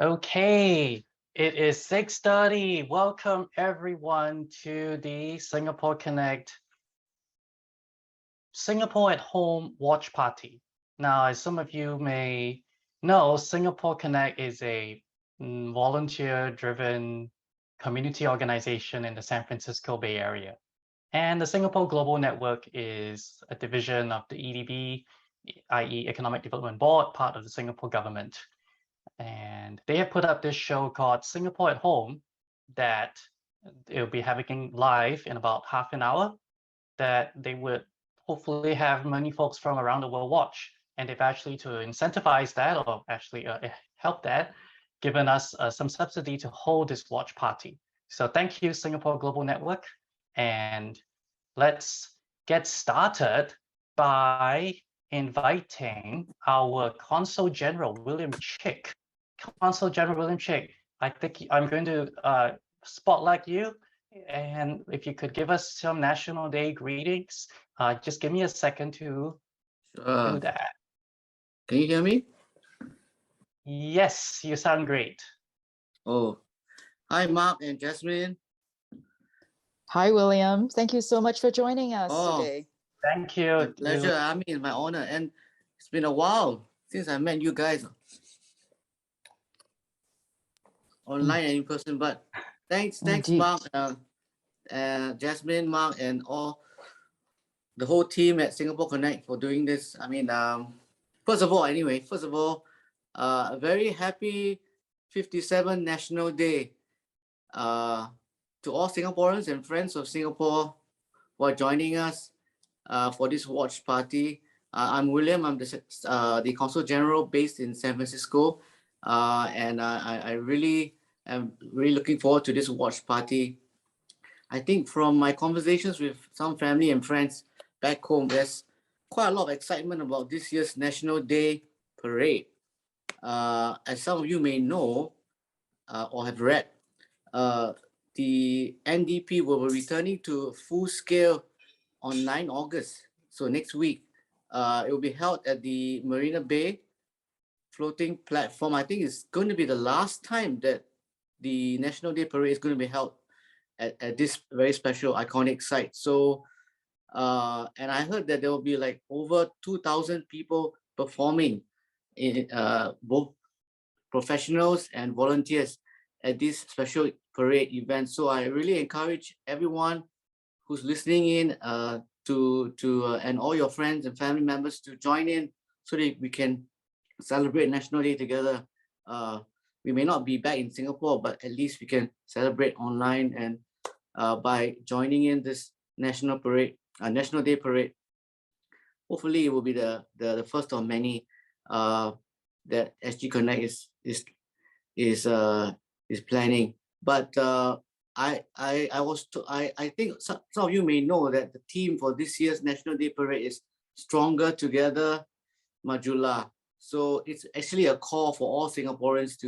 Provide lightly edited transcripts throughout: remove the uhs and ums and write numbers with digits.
Okay, it is 6:30. Welcome everyone to the Singapore Connect Singapore at Home watch party. Now, as some of you may know, Singapore Connect is a volunteer-driven community organization in the San Francisco Bay Area. And the Singapore Global Network is a division of the EDB, i.e. Economic Development Board, part of the Singapore government. And they have put up this show called Singapore at Home that it'll be having live in about half an hour that they would hopefully have many folks from around the world watch. And they've actually, to incentivize that or actually help that, given us some subsidy to hold this watch party. So thank you, Singapore Global Network. And let's get started by inviting our Consul General, William Chick. Consul General William Chick, I think I'm going to spotlight you. And if you could give us some National Day greetings, just give me a second to do that. Can you hear me? Yes, you sound great. Oh, hi, Mark and Jasmine. Hi, William. Thank you so much for joining us today. Thank you. My pleasure. I mean, it's my honor. And it's been a while since I met you guys online and in person. But thanks, Mark, Jasmine, Mark, and the whole team at Singapore Connect for doing this. I mean, first of all, a very happy 57th National Day to all Singaporeans and friends of Singapore who are joining us for this watch party. I'm William. I'm the Consul General based in San Francisco, and I really am looking forward to this watch party. I think from my conversations with some family and friends back home, there's quite a lot of excitement about this year's National Day parade. As some of you may know or have read, the NDP will be returning to full scale on 9 August. So next week, it will be held at the Marina Bay floating platform. I think it's going to be the last time that the National Day Parade is going to be held at this very special, iconic site. So, and I heard that there will be like over 2,000 people performing, in both professionals and volunteers at this special parade event. So I really encourage everyone who's listening in and all your friends and family members to join in so that we can celebrate National Day together. We may not be back in Singapore, but at least we can celebrate online and by joining in this National Day Parade. Hopefully, it will be the first of many that SG Connect is planning. But I think some of you may know that the theme for this year's National Day Parade is Stronger Together, Majulah. So it's actually a call for all Singaporeans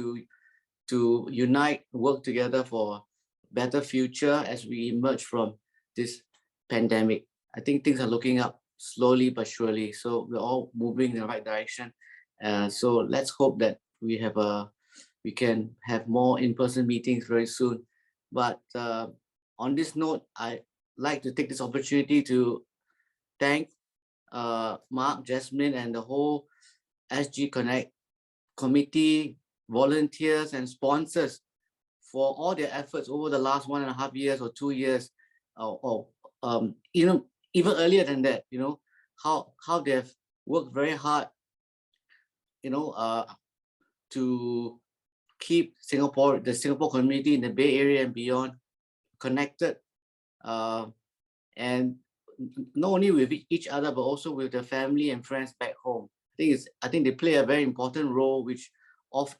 to unite, work together for a better future as we emerge from this pandemic. I think things are looking up slowly but surely. So we're all moving in the right direction. So let's hope that we can have more in-person meetings very soon. But on this note, I'd like to take this opportunity to thank Mark, Jasmine, and the whole SG Connect committee, volunteers, and sponsors for all their efforts over the last 1.5 years or 2 years, or even earlier than that. How they've worked very hard, to keep the Singapore community in the Bay Area and beyond connected, and not only with each other but also with their family and friends back home. I think they play a very important role, which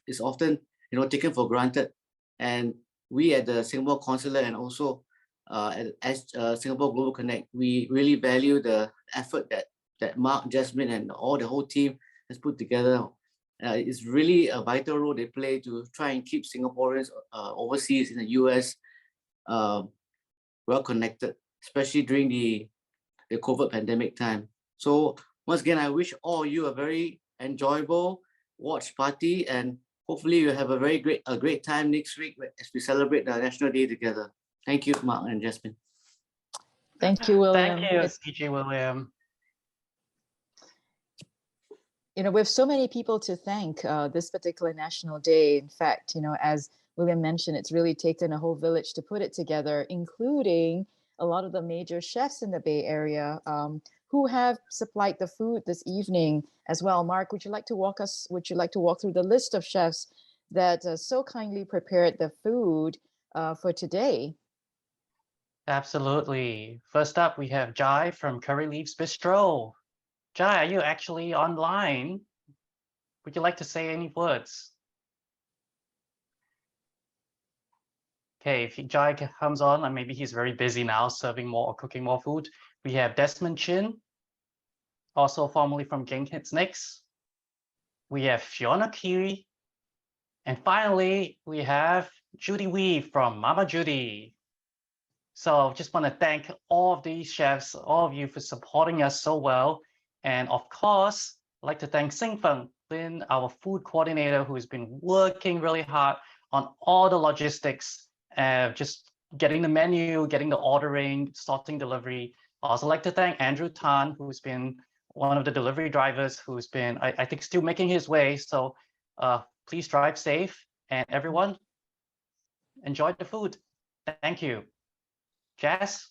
is often taken for granted. And we at the Singapore Consulate and also as Singapore Global Connect, we really value the effort that Mark, Jasmine, and the whole team has put together. It's really a vital role they play to try and keep Singaporeans overseas in the US well connected, especially during the COVID pandemic time. So once again, I wish all of you a very enjoyable watch party, and hopefully you have a great time next week as we celebrate the National Day together. Thank you, Mark and Jasmine. Thank you, William. Thank you, CG William. You know, we have so many people to thank this particular National Day. In fact, you know, as William mentioned, it's really taken a whole village to put it together, including a lot of the major chefs in the Bay Area who have supplied the food this evening as well. Mark, would you like to walk through the list of chefs that so kindly prepared the food for today? Absolutely. First up, we have Jai from Curry Leaves Bistro. Jai, are you actually online? Would you like to say any words? Okay, if Jai comes on, and maybe he's very busy now, serving more or cooking more food. We have Desmond Chin, also formerly from Gang Hits Next. We have Fiona Kiri. And finally, we have Judy Wee from Mama Judy. So just want to thank all of these chefs, all of you for supporting us so well. And of course, I'd like to thank Sing Feng Lin, our food coordinator, who's been working really hard on all the logistics, just getting the menu, getting the ordering, sorting delivery. I'd also like to thank Andrew Tan, who's been one of the delivery drivers, who's been, I think, still making his way. So please drive safe, and everyone, enjoy the food. Thank you. Jess?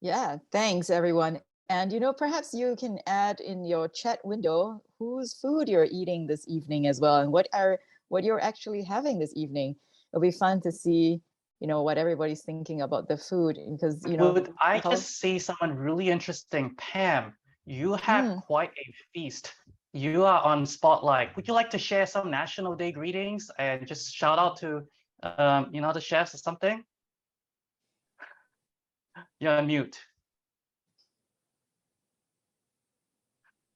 Yeah, thanks everyone. And, you know, perhaps you can add in your chat window whose food you're eating this evening as well, and what you're actually having this evening. It'll be fun to see, you know, what everybody's thinking about the food, because, you know. Would I just see someone really interesting? Pam, you have quite a feast. You are on spotlight. Would you like to share some National Day greetings and just shout out to, you know, the chefs or something? You're on mute.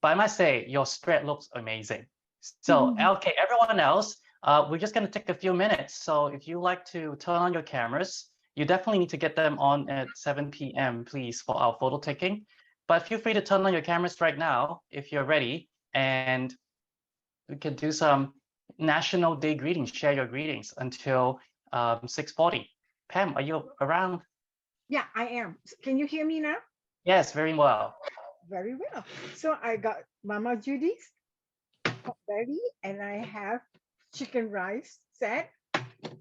But I must say, your spread looks amazing. So, okay, everyone else, we're just going to take a few minutes. So if you like to turn on your cameras, you definitely need to get them on at 7 p.m., please, for our photo taking. But feel free to turn on your cameras right now if you're ready. And we can do some National Day greetings, share your greetings until 6:40. Pam, are you around? Yeah, I am. Can you hear me now? Yes, very well. Very well. So I got Mama Judy's pork belly, and I have chicken rice set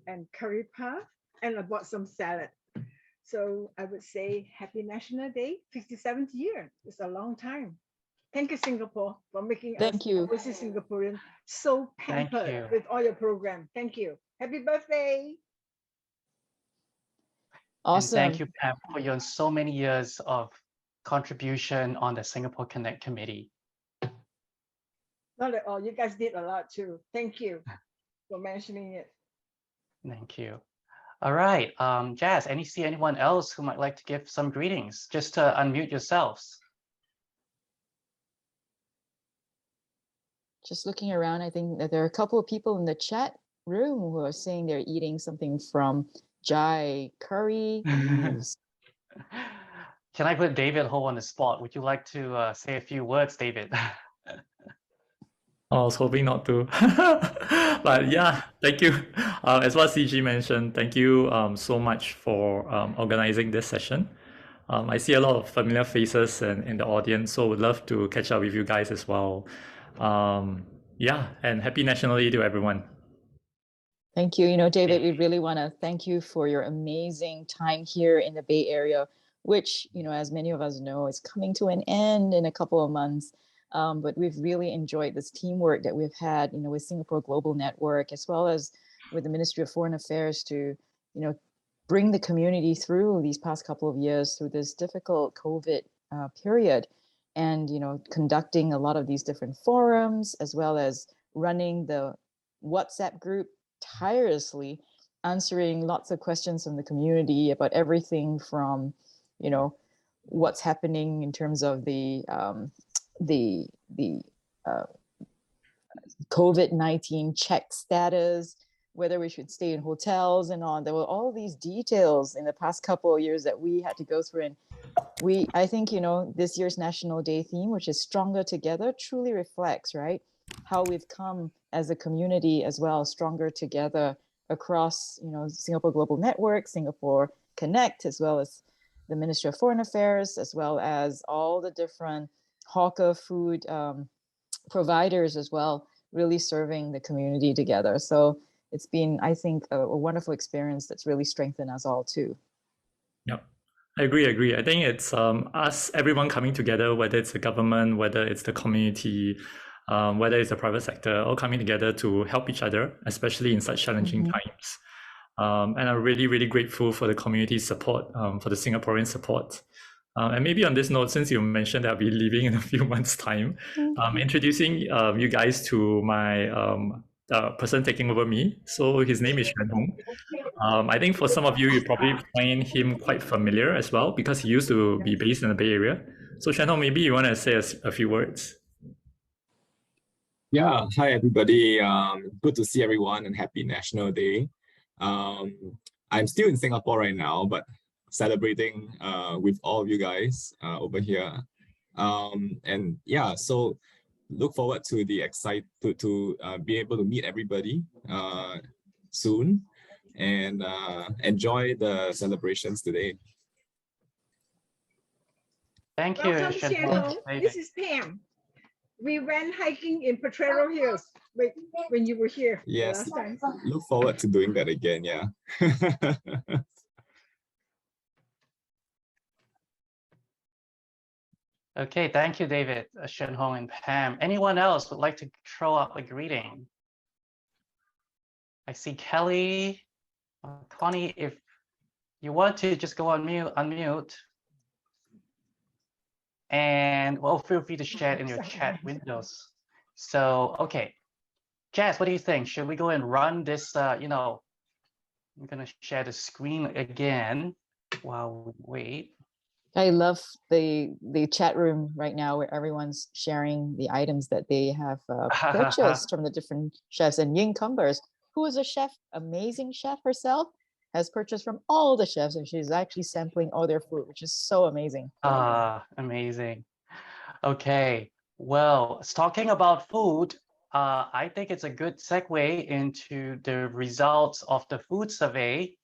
and curry puff, and I bought some salad. So I would say Happy National Day, 57th year. It's a long time. Thank you, Singapore, for making us overseas Singaporean so pampered with all your program. Thank you. Happy birthday. Awesome. And thank you, Pam, for your so many years of contribution on the SingaporeConnect committee. Not at all. You guys did a lot too. Thank you for mentioning it. Thank you. All right, Jazz, see anyone else who might like to give some greetings? Just to unmute yourselves. Just looking around, I think that there are a couple of people in the chat room who are saying they're eating something from Jai Curry. Can I put David Ho on the spot? Would you like to say a few words, David? I was hoping not to, but yeah, thank you. As what CG mentioned, thank you so much for organizing this session. I see a lot of familiar faces in the audience, so would love to catch up with you guys as well. Yeah, and happy National Day to everyone. Thank you. You know, David, we really want to thank you for your amazing time here in the Bay Area, which, you know, as many of us know, is coming to an end in a couple of months. But we've really enjoyed this teamwork that we've had, you know, with Singapore Global Network, as well as with the Ministry of Foreign Affairs to, you know, bring the community through these past couple of years through this difficult COVID period, and, you know, conducting a lot of these different forums, as well as running the WhatsApp group tirelessly, answering lots of questions from the community about everything from, you know, what's happening in terms of the COVID-19 check status, whether we should stay in hotels and on. There were all these details in the past couple of years that we had to go through. And I think, you know, this year's National Day theme, which is Stronger Together, truly reflects, right, how we've come as a community as well, stronger together across, Singapore Global Network, SingaporeConnect, as well as the Ministry of Foreign Affairs, as well as all the different hawker food providers as well, really serving the community together. So it's been, I think, a wonderful experience that's really strengthened us all too. Yep. I agree. I think it's us, everyone coming together, whether it's the government, whether it's the community, whether it's the private sector, all coming together to help each other, especially in such challenging times. And I'm really, really grateful for the community support, for the Singaporean support. And maybe on this note, since you mentioned that I'll be leaving in a few months' time, introducing you guys to my person taking over me. So his name is Shen Hong. I think for some of you, you probably find him quite familiar as well because he used to be based in the Bay Area. So Shen Hong, maybe you want to say a few words. Yeah, hi everybody. Good to see everyone and happy National Day. I'm still in Singapore right now, but celebrating with all of you guys over here. And yeah, so look forward to the to be able to meet everybody soon and enjoy the celebrations today. Thank you, Welcome, Shen Shen Hong. Hong. This is Pam. We went hiking in Potrero Hills when you were here Yes, last time. look forward to doing that again, yeah. Okay, thank you, David, Shen Hong, and Pam. Anyone else would like to throw up a greeting? I see Kelly. Connie, if you want to, just go on mute, unmute. And well, feel free to share it in your chat windows. So, okay. Jazz, what do you think? Should we go and run this, I'm gonna share the screen again while we wait. I love the chat room right now where everyone's sharing the items that they have purchased from the different chefs. And Ying Cumbers, who is a chef, amazing chef herself, has purchased from all the chefs, and she's actually sampling all their food, which is so amazing. Amazing. Okay, well, talking about food, I think it's a good segue into the results of the food survey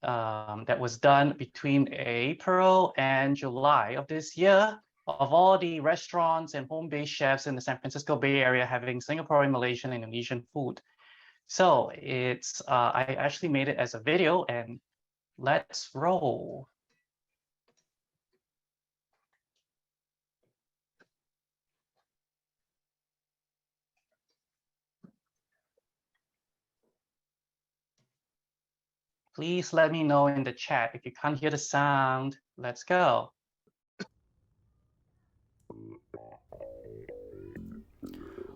that was done between April and July of this year of all the restaurants and home-based chefs in the San Francisco Bay Area having Singaporean, Malaysian, and Indonesian food. So it's, I actually made it as a video, and let's roll. Please let me know in the chat if you can't hear the sound. Let's go.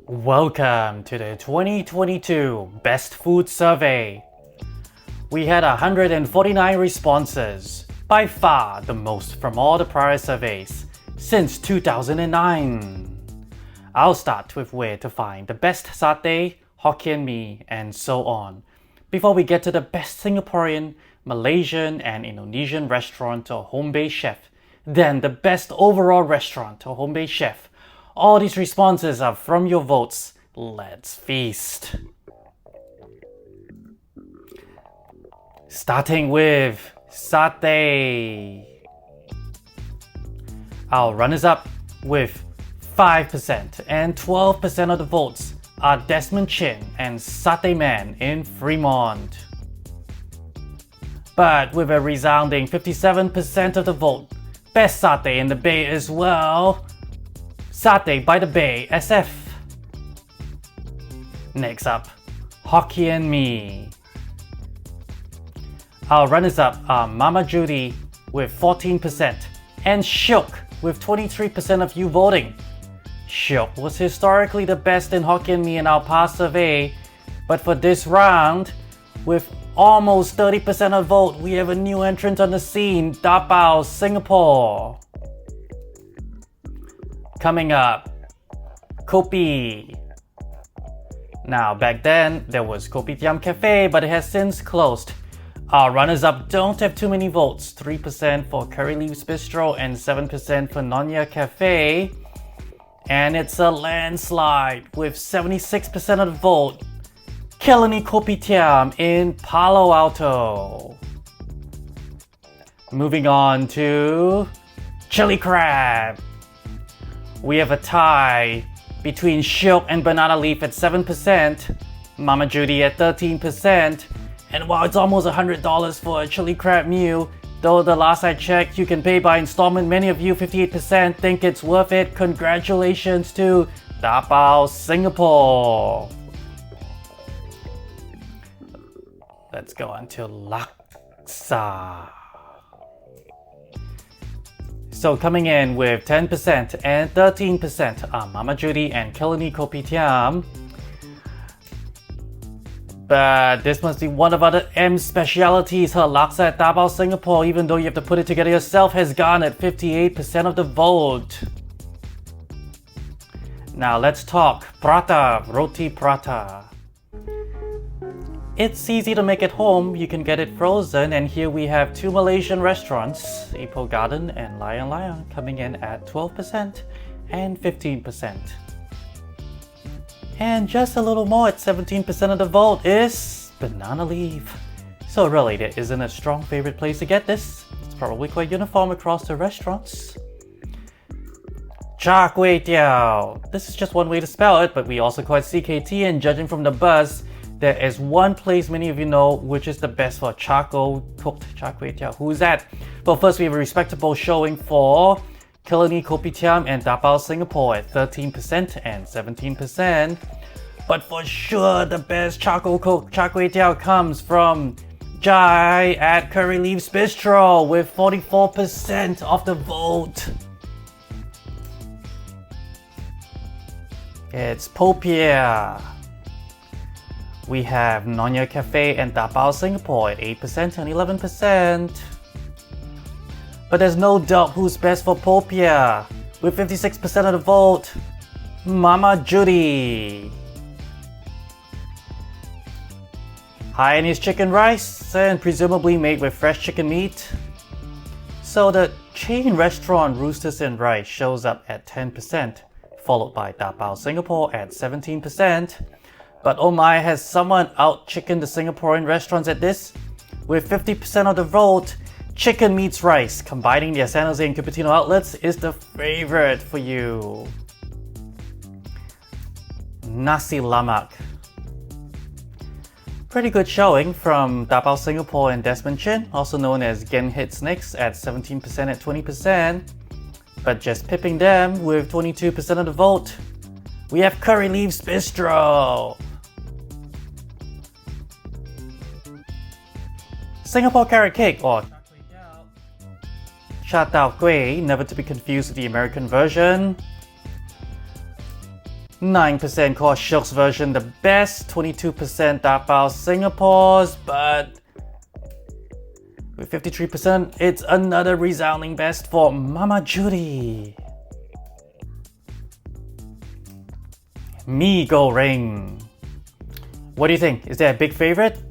Welcome to the 2022 Best Food Survey. We had 149 responses, by far the most from all the prior surveys since 2009. I'll start with where to find the best satay, Hokkien mee, and so on, before we get to the best Singaporean, Malaysian, and Indonesian restaurant or home-based chef, then the best overall restaurant or home-based chef. All these responses are from your votes. Let's feast. Starting with satay. Our runners-up with 5% and 12% of the votes are Desmond Chin and Satay Man in Fremont. But with a resounding 57% of the vote, best satay in the Bay as well, Satay by the Bay SF. Next up, Hokkien mee. Our runners-up are Mama Judy with 14% and Shook with 23% of you voting. Shook was historically the best in Hokkien mee in our past survey, but for this round, with almost 30% of vote, we have a new entrant on the scene, Da Bao Singapore. Coming up, Kopi. Now, back then, there was Kopitiam Cafe, but it has since closed. Our runners-up don't have too many votes, 3% for Curry Leaves Bistro and 7% for Nonya Cafe. And it's a landslide with 76% of the vote. Killarney Kopitiam in Palo Alto. Moving on to chili crab. We have a tie between Shiok and Banana Leaf at 7%, Mama Judy at 13%, and while it's almost $100 for a chili crab meal, though the last I checked you can pay by installment, many of you, 58%, think it's worth it. Congratulations to Da Bao Singapore. Let's go on to laksa. So coming in with 10% and 13% are Mama Judy and Killarney Kopitiam. But this must be one of other M's specialities. Her laksa at Da Bao Singapore, even though you have to put it together yourself, has garnered 58% of the vote. Now let's talk prata, roti prata. It's easy to make at home, you can get it frozen, and here we have two Malaysian restaurants, Ipoh Garden and Lion Lion, coming in at 12% and 15%. And just a little more at 17% of the vote is Banana Leaf. So really, there isn't a strong favorite place to get this. It's probably quite uniform across the restaurants. Char Kway Teow. This is just one way to spell it, but we also call it CKT, and judging from the buzz, there is one place many of you know which is the best for charcoal cooked char kway teow. Who's that? Well, first we have a respectable showing for Killarney Kopitiam and Da Bao Singapore at 13% and 17%. But for sure, the best charcoal cooked char kway teow comes from Jai at Curry Leaves Bistro with 44% of the vote. It's Popia. We have Nonya Cafe and Da Bao Singapore at 8% and 11%. But there's no doubt who's best for Popia. With 56% of the vote, Mama Judy. Hainanese chicken rice, and presumably made with fresh chicken meat. So the chain restaurant Roosters and Rice shows up at 10%, followed by Da Bao Singapore at 17%. But oh my, has someone out-chickened the Singaporean restaurants at this? With 50% of the vote, Chicken Meets Rice, combining their San Jose and Cupertino outlets, is the favorite for you. Nasi Lemak. Pretty good showing from Da Bao Singapore and Desmond Chin, also known as Gen Hit Snakes at 17% and 20%. But just pipping them with 22% of the vote, we have Curry Leaves Bistro. Singapore Carrot Cake, or Cha Tao Kueh, never to be confused with the American version. 9% called Shiok's version the best, 22% Da Bao Singapore's, but with 53%, it's another resounding best for Mama Judy. Mee Goreng. What do you think? Is there a big favorite?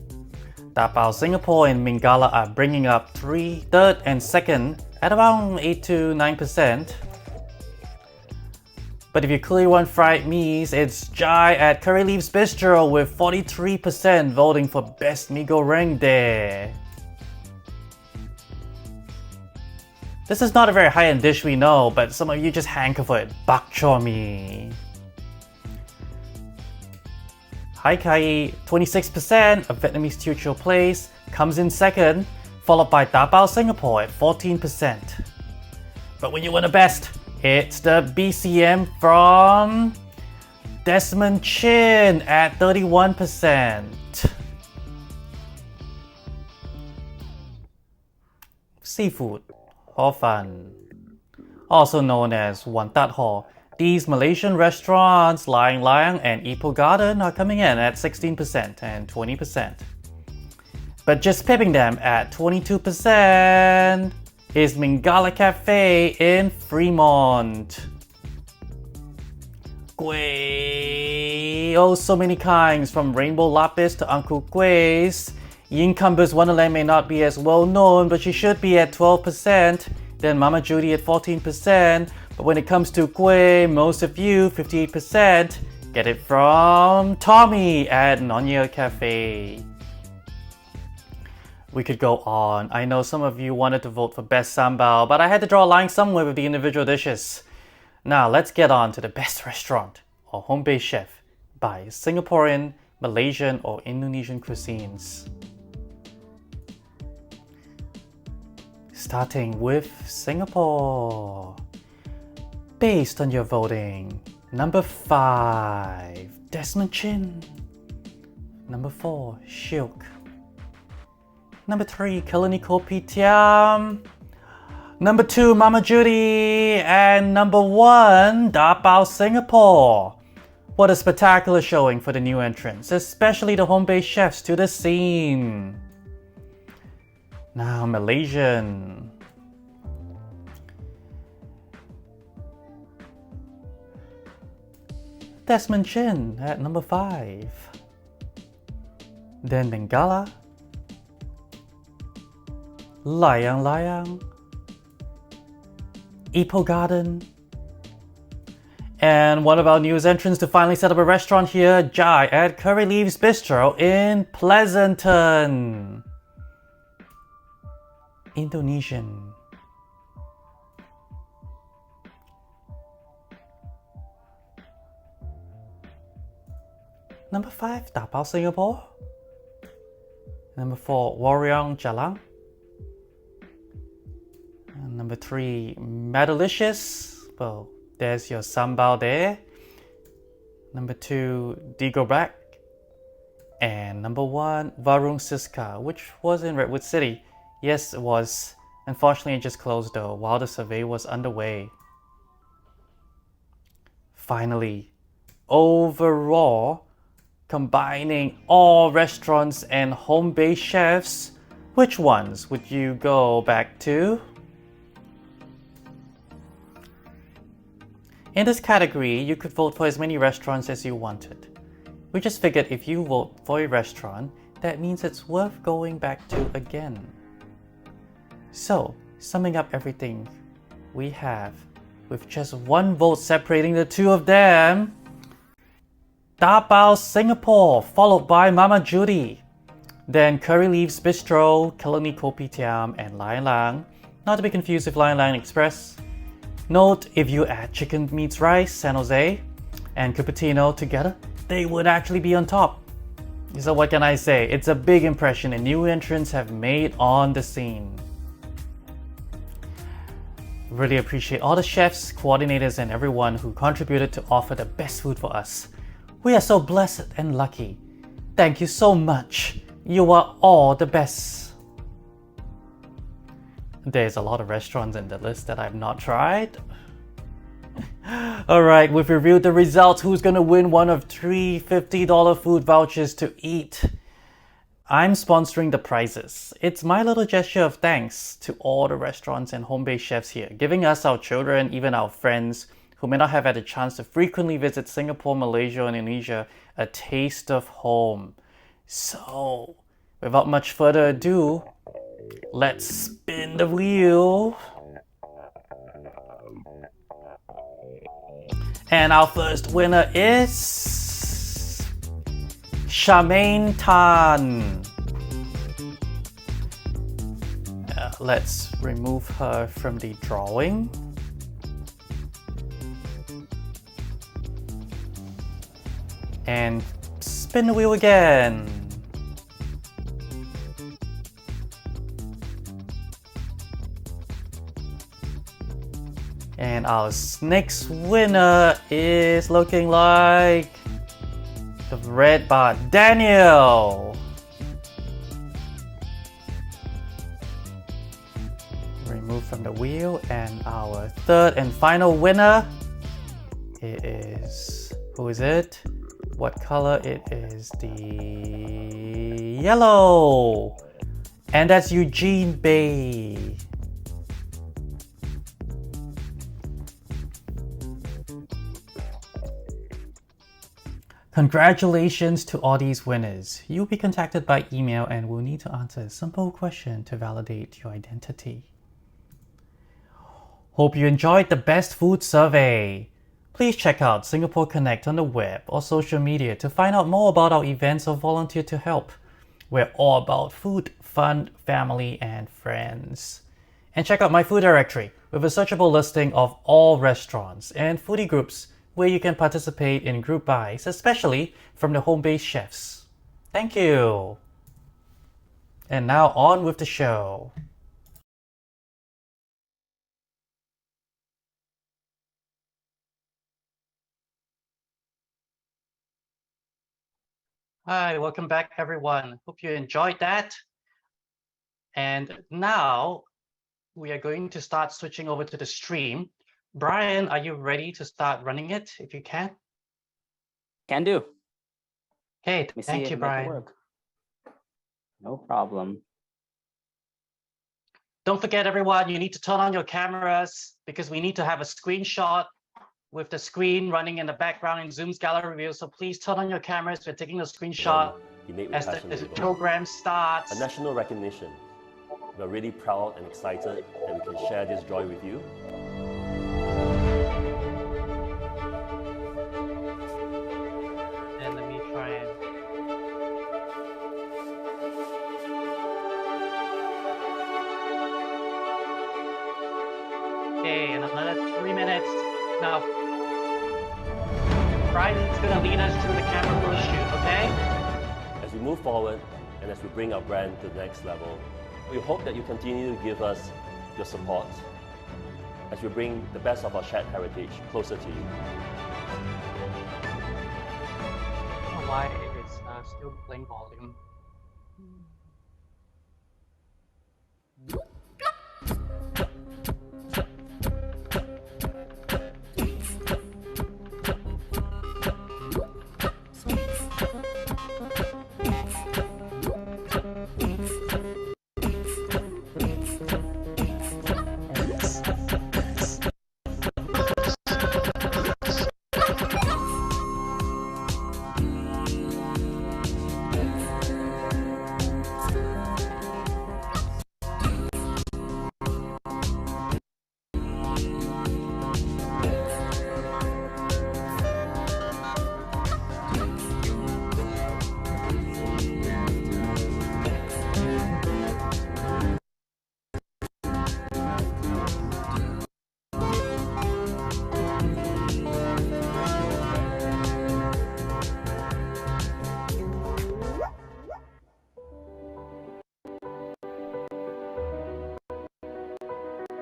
Da Bao Singapore and Mingala are bringing up third and second at around 8 to 9%. But if you clearly want fried meats, it's Jai at Curry Leaves Bistro with 43% voting for best mee goreng there. This is not a very high-end dish, we know, but some of you just hanker for it. Bak chor mee. Hai Kai, 26%, a Vietnamese Teochew place, comes in second, followed by Da Bao Singapore at 14%. But when you want the best, it's the BCM from Desmond Chin at 31%. Seafood, Hor Fun, also known as Wan Tat Hor. These Malaysian restaurants, Lion Lion and Ipoh Garden, are coming in at 16% and 20%. But just pipping them at 22% is Mingala Cafe in Fremont. Kueh, oh so many kinds, from Rainbow Lapis to Angku Kuehs. Yingkamba's Wonderland may not be as well known, but she should be at 12%. Then Mama Judy at 14%. But when it comes to kueh, most of you, 58%, get it from Tommy at Nonya Cafe. We could go on. I know some of you wanted to vote for best sambal, but I had to draw a line somewhere with the individual dishes. Now let's get on to the best restaurant or home-based chef by Singaporean, Malaysian or Indonesian cuisines. Starting with Singapore. Based on your voting, number 5, Desmond Chin. Number 4, Shilk. Number 3, Kalani Kopi Tiam. Number 2, Mama Judy. And number 1, Da Bao Singapore. What a spectacular showing for the new entrants, especially the home-based chefs to the scene. Now Malaysian. Desmond Chin at number 5. Then Bengala. Layang Layang. Ipoh Garden. And one of our newest entrants to finally set up a restaurant here, Jai at Curry Leaves Bistro in Pleasanton. Indonesian. Number 5, Da Bao Singapore. Number 4, Warriong Jalang. And number 3, Madalicious. Well, there's your sambal there. Number 2, Digobrak. And number 1, Warung Siska, which was in Redwood City. Yes, it was. Unfortunately, it just closed though while the survey was underway. Finally, overall, combining all restaurants and home-based chefs, which ones would you go back to? In this category, you could vote for as many restaurants as you wanted. We just figured if you vote for a restaurant, that means it's worth going back to again. So, summing up everything we have, with just one vote separating the two of them, Da Bao Singapore, followed by Mama Judy. Then Curry Leaves Bistro, Kalani Kopi Tiam, and Lai Lang. Not to be confused with Lai Lang Express. Note, if you add chicken meets rice, San Jose, and Cupertino together, they would actually be on top. So what can I say? It's a big impression and new entrants have made on the scene. Really appreciate all the chefs, coordinators, and everyone who contributed to offer the best food for us. We are so blessed and lucky. Thank you so much. You are all the best. There's a lot of restaurants in the list that I've not tried. Alright, we've reviewed the results. Who's gonna win one of 3 $50 food vouchers to eat? I'm sponsoring the prizes. It's my little gesture of thanks to all the restaurants and home-based chefs here, giving us, our children, even our friends who may not have had a chance to frequently visit Singapore, Malaysia, and Indonesia, a taste of home. So, without much further ado, let's spin the wheel. And our first winner is Charmaine Tan. Let's remove her from the drawing. And spin the wheel again. And our next winner is looking like the red bar, Daniel. Remove from the wheel. And our third and final winner is, who is it? What color? It is the yellow. And that's Eugene Bay. Congratulations to all these winners. You'll be contacted by email and will need to answer a simple question to validate your identity. Hope you enjoyed the best food survey. Please check out SingaporeConnect on the web or social media to find out more about our events or volunteer to help. We're all about food, fun, family, and friends. And check out my food directory with a searchable listing of all restaurants and foodie groups where you can participate in group buys, especially from the home-based chefs. Thank you. And now on with the show. Hi, welcome back everyone. Hope you enjoyed that. And now we are going to start switching over to the stream. Brian, are you ready to start running it if you can? Can do. Okay, Let me see thank if you, it makes it Brian. work. No problem. Don't forget everyone, you need to turn on your cameras because we need to have a screenshot with the screen running in the background in Zoom's gallery view. So please turn on your cameras. We're taking a screenshot as the program starts. A national recognition. We're really proud and excited that we can share this joy with you. And let me try and... Okay, in another 3 minutes. Now, Brian's gonna lead us through the camera photo shoot, okay? As we move forward and as we bring our brand to the next level, we hope that you continue to give us your support as we bring the best of our shared heritage closer to you. I don't know why it's still playing volume.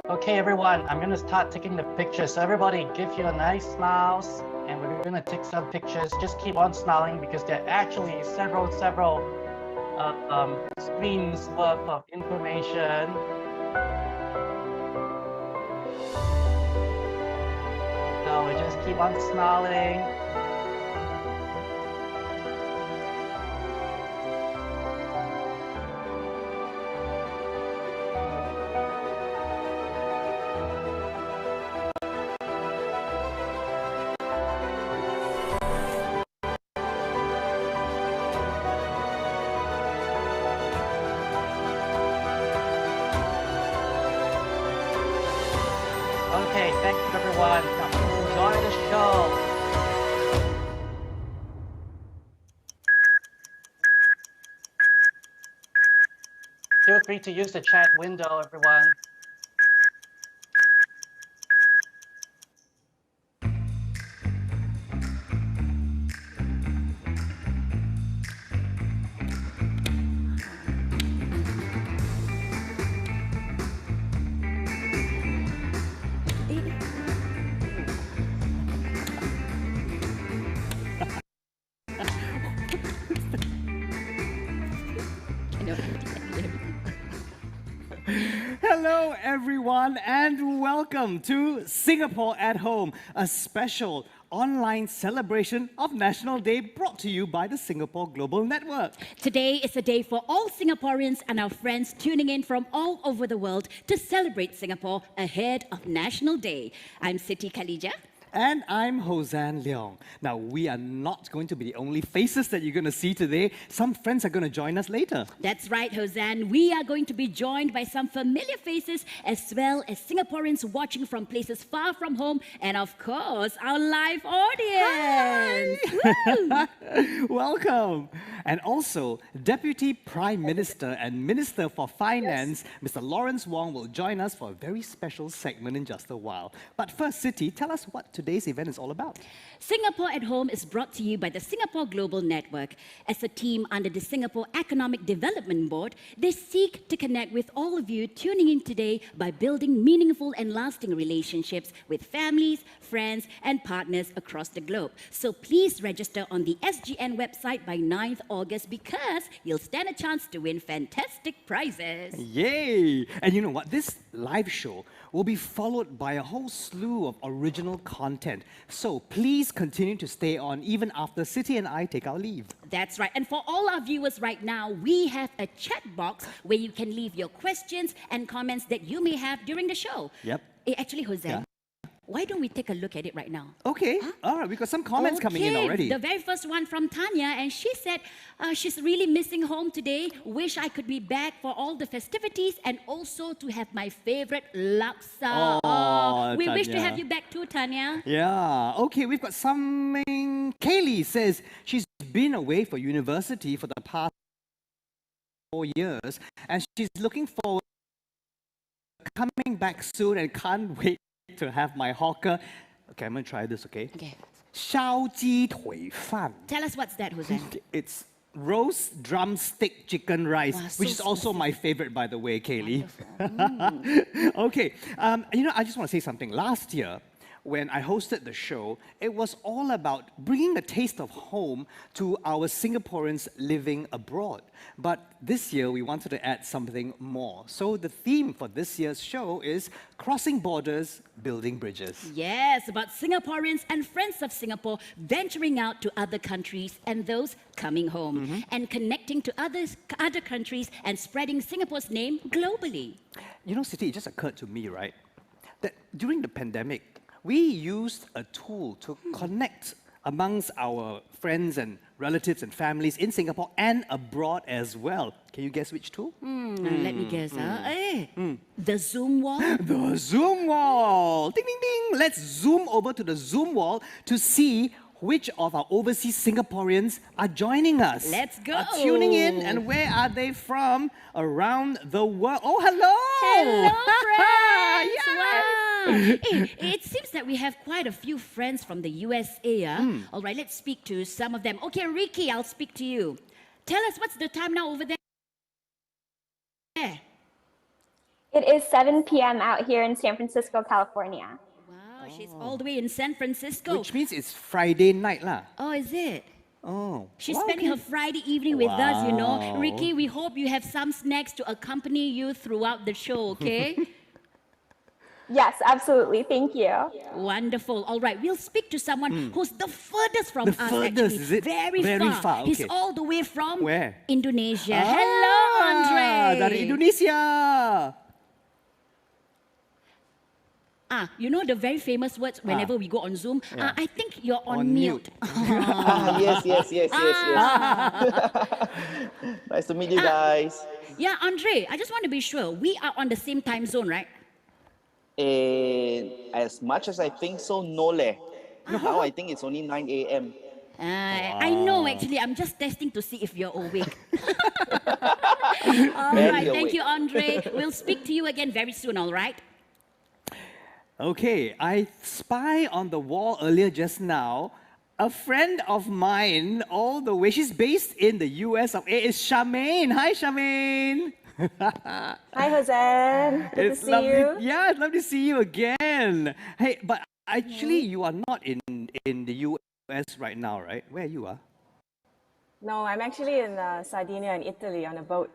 Okay, everyone, I'm gonna start taking the pictures. So everybody give you a nice smiles and we're gonna take some pictures. Just keep on smiling because there are actually several screens worth of information. So we just keep on smiling. Okay, thank you everyone. Now, enjoy the show. Feel free to use the chat window, everyone. Hello, everyone, and welcome to Singapore at Home, a special online celebration of National Day brought to you by the Singapore Global Network. Today is a day for all Singaporeans and our friends tuning in from all over the world to celebrate Singapore ahead of National Day. I'm Siti Khalija. And I'm Hosan Leong. Now, we are not going to be the only faces that you're going to see today. Some friends are going to join us later. That's right, Hosan. We are going to be joined by some familiar faces as well as Singaporeans watching from places far from home and, of course, our live audience. Woo! Welcome. And also, Deputy Prime Minister and Minister for Finance, Mr. Lawrence Wong, will join us for a very special segment in just a while. But first, Siti, tell us what today's event is all about. Singapore at Home is brought to you by the Singapore Global Network. As a team under the Singapore Economic Development Board, they seek to connect with all of you tuning in today by building meaningful and lasting relationships with families, friends, and partners across the globe. So please register on the SGN website by 9th August because you'll stand a chance to win fantastic prizes. Yay! And you know what? This live show will be followed by a whole slew of original content. So please continue to stay on even after Siti and I take our leave. That's right. And for all our viewers right now, we have a chat box where you can leave your questions and comments that you may have during the show. Yep. Actually, Jose, why don't we take a look at it right now? Okay. All right. We've got some comments coming in already. The very first one from Tanya, and she said she's really missing home today. Wish I could be back for all the festivities and also to have my favorite laksa. Oh, we wish to Tanya. have you back too, Tanya. Yeah. Okay, we've got something. Kaylee says she's been away for university for the past 4 years and she's looking forward to coming back soon and can't wait to have my hawker. Okay, I'm going to try this, okay? Okay. 烧鸡腿饭. Tell us what's that, Jose. It's roast drumstick chicken rice, Wow, which so is also specific. my favorite, by the way, Kaylee. Okay, you know, I just want to say something. Last year, when I hosted the show, it was all about bringing a taste of home to our Singaporeans living abroad. But this year, we wanted to add something more. So the theme for this year's show is Crossing Borders, Building Bridges. Yes, about Singaporeans and friends of Singapore venturing out to other countries and those coming home and connecting to other countries and spreading Singapore's name globally. You know, Siti, it just occurred to me, right, that during the pandemic, we used a tool to connect amongst our friends and relatives and families in Singapore and abroad as well. Can you guess which tool? Let me guess. The Zoom wall? The Zoom wall! Ding, ding, ding! Let's zoom over to the Zoom wall to see which of our overseas Singaporeans are joining us. Let's go. Are tuning in, and where are they from around the world? Oh, hello! Hello, friends! Yeah. Wow! Hey, it seems that we have quite a few friends from the USA. All right, let's speak to some of them. Okay, Ricky, I'll speak to you. Tell us what's the time now over there? It is 7 p.m. out here in San Francisco, California. Wow, she's all the way in San Francisco. Which means it's Friday night, lah. Oh, is it? Oh. She's wow, spending okay. her Friday evening with us, you know. Wow. Ricky, we hope you have some snacks to accompany you throughout the show, okay? Yes, absolutely. Thank you. Wonderful. All right, we'll speak to someone who's the furthest from The us, furthest, actually. is it? Very, Very far. far, He's okay. all the way from Where? Indonesia. Hello, Andre. Dari Indonesia. You know the very famous words whenever we go on Zoom? Yeah. I think you're on, On mute. Yes. Nice to meet you guys. Yeah, Andre, I just want to be sure. We are on the same time zone, right? As much as I think so, no leh. Now I think it's only 9 a.m. I know, actually. I'm just testing to see if you're awake. All Very right, thank awake. you, Andre. We'll speak to you again very soon, all right? Okay, I spy on the wall earlier just now. A friend of mine, all the way, she's based in the US of A, is Charmaine. Hi, Charmaine. Hi, Jose. Good to see lovely. you. Yeah, it's lovely to see you again. Hey, but actually, you are not in the US right now, right? Where you are? No, I'm actually in Sardinia in Italy on a boat.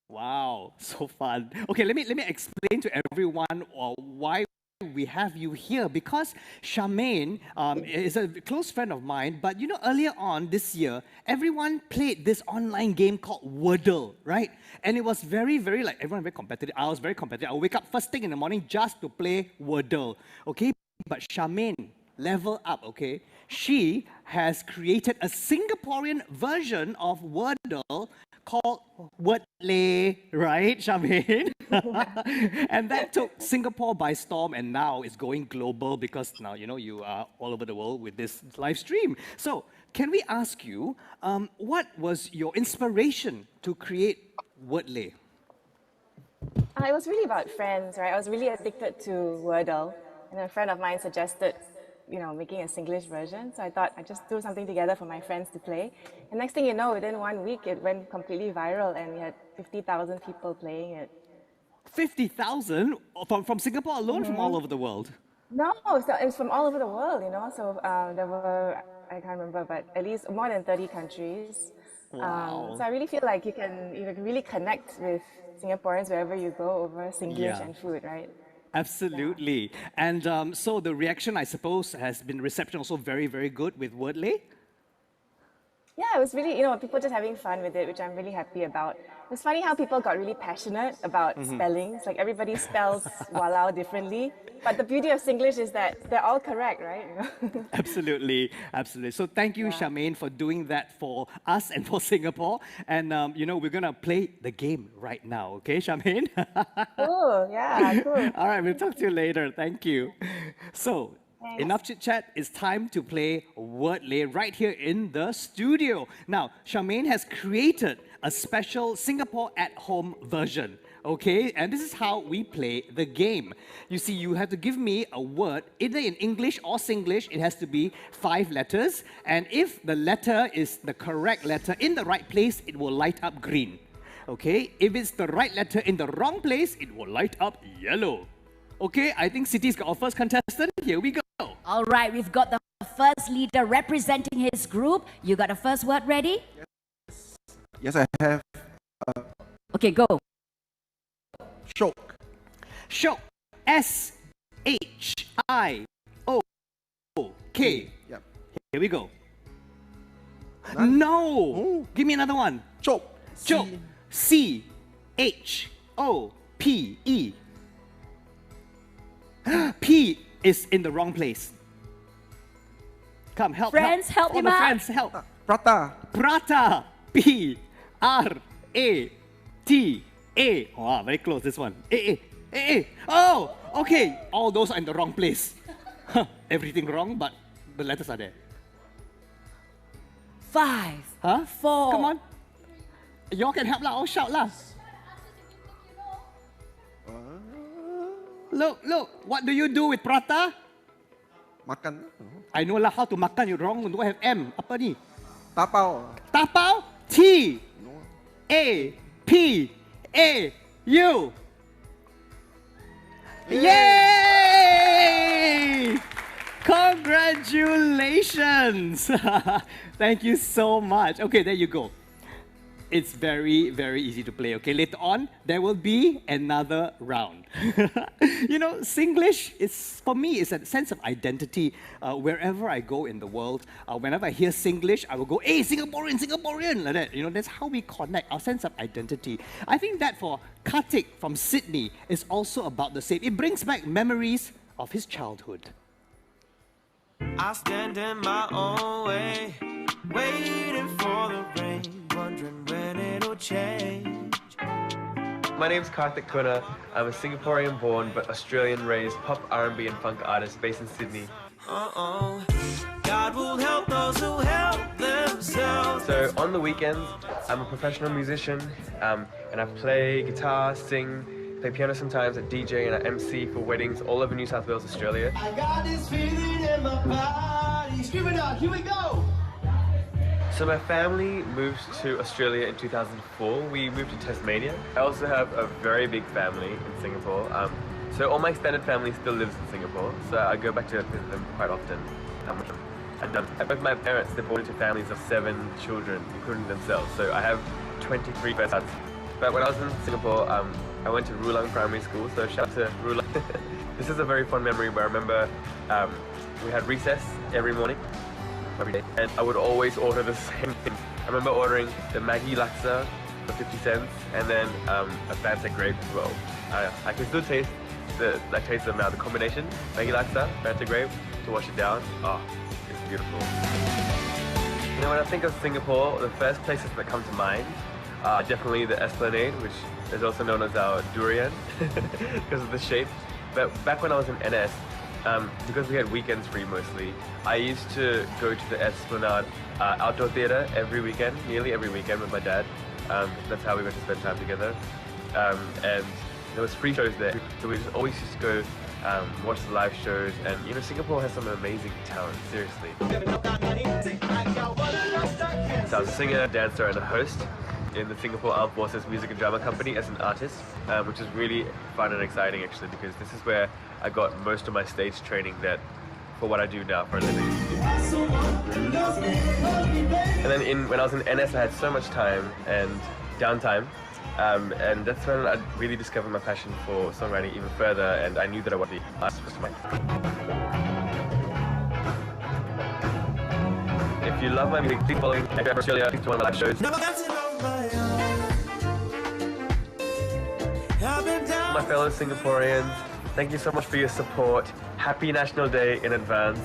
Wow, so fun. Okay, let me explain to everyone why we have you here, because Charmaine is a close friend of mine, but you know, earlier on this year, everyone played this online game called Wordle, right? And it was very, like, everyone very competitive. I was very competitive. I would wake up first thing in the morning just to play Wordle, okay? But Charmaine, level up, okay? She has created a Singaporean version of Wordle called Wordle, right, Charmaine? And that took Singapore by storm, and now it's going global because now, you know, you are all over the world with this live stream. So, can we ask you, what was your inspiration to create Wordle? It was really about friends, right? I was really addicted to Wordle, and a friend of mine suggested, you know, making a Singlish version. So I thought I'd just do something together for my friends to play. And next thing you know, within 1 week, it went completely viral, and we had 50,000 people playing it. 50,000 from Singapore alone, from all over the world? No, so it was from all over the world, you know. So there were, I can't remember, but at least more than 30 countries. Wow. So I really feel like you can really connect with Singaporeans wherever you go over Singlish and food, right? Absolutely. And so the reaction, I suppose, has been reception also very, very good with Wordle? Yeah, it was really, you know, people just having fun with it, which I'm really happy about. It's funny how people got really passionate about spellings. Like everybody spells walao differently. But the beauty of Singlish is that they're all correct, right? Absolutely, absolutely. So thank you, Charmaine, for doing that for us and for Singapore. And, you know, we're going to play the game right now. Okay, Charmaine? Cool, yeah, cool. All right, we'll talk to you later. Thank you. So, enough chit-chat. It's time to play Wordle right here in the studio. Now, Charmaine has created a special Singapore at-home version. Okay, and this is how we play the game. You see, you have to give me a word, either in English or Singlish. It has to be 5 letters. And if the letter is the correct letter in the right place, it will light up green. Okay, if it's the right letter in the wrong place, it will light up yellow. Okay, I think Siti's got our first contestant. Here we go. All right, we've got the first leader representing his group. You got the first word ready? Yes, I have. Okay, go. Shock. Shock. S-H-I-O-K. Yep. Here we go. No! Oh. Give me another one. Choke. Choke. C-H-O-P-E. P is in the wrong place. Come, help. Friends, help him out. Friends, help. Prata. Prata. P-R-A-T-A. Wow, very close, this one. A. Oh, okay. All those are in the wrong place. Everything wrong, but the letters are there. 5, Huh? 4. Come on. Y'all can help lah. I'll shout lah. Look. What do you do with prata? Makan. I know lah how to makan. You wrong. Don't have M. Apa ni? Tapau. Tapau. T-A-P-A-U. Yay! Congratulations! Thank you so much. Okay, there you go. It's very, very easy to play. Okay, later on, there will be another round. You know, Singlish is, for me, is a sense of identity. Wherever I go in the world, whenever I hear Singlish, I will go, hey, Singaporean, like that. You know, that's how we connect, our sense of identity. I think that for Kartik from Sydney is also about the same. It brings back memories of his childhood. I stand in my own way, waiting for the rain, wondering when it'll change. My name's Kartik Kuna. I'm a Singaporean-born but Australian-raised pop, R&B and funk artist based in Sydney. God will help those who help themselves. So on the weekends, I'm a professional musician, and I play guitar, sing, play piano sometimes, I DJ and I MC for weddings all over New South Wales, Australia. I got this feeling in my body. Scream it out, here we go! So my family moved to Australia in 2004. We moved to Tasmania. I also have a very big family in Singapore. So all my extended family still lives in Singapore. So I go back to visit them quite often. And both my parents, they're born into families of 7 children, including themselves. So I have 23 birth sons. But when I was in Singapore, I went to Rulang Primary School, so shout out to Rulang. This is a very fun memory where I remember we had recess every morning, every day, and I would always order the same thing. I remember ordering the Maggi Laksa for 50 cents, and then a Fanta grape as well. I can still taste the taste of now, the combination, Maggi Laksa, Fanta grape, to wash it down. Oh, it's beautiful. You know, when I think of Singapore, the first places that come to mind are definitely the Esplanade, which is also known as our durian because of the shape. But back when I was in NS, because we had weekends free mostly, I used to go to the Esplanade outdoor theatre every weekend, nearly every weekend with my dad. That's how we got to spend time together. And there was free shows there, so we just always used to go watch the live shows. And you know, Singapore has some amazing talent, seriously. So I was a singer, dancer, and a host in the Singapore Armed Forces Music and Drama Company as an artist, which is really fun and exciting actually, because this is where I got most of my stage training for what I do now for a living. And then when I was in NS, I had so much time and downtime, and that's when I really discovered my passion for songwriting even further, and I knew that I wanted to be an artist for my If you love my music, keep following Australia to one of my live shows. My fellow Singaporeans, thank you so much for your support. Happy National Day in advance.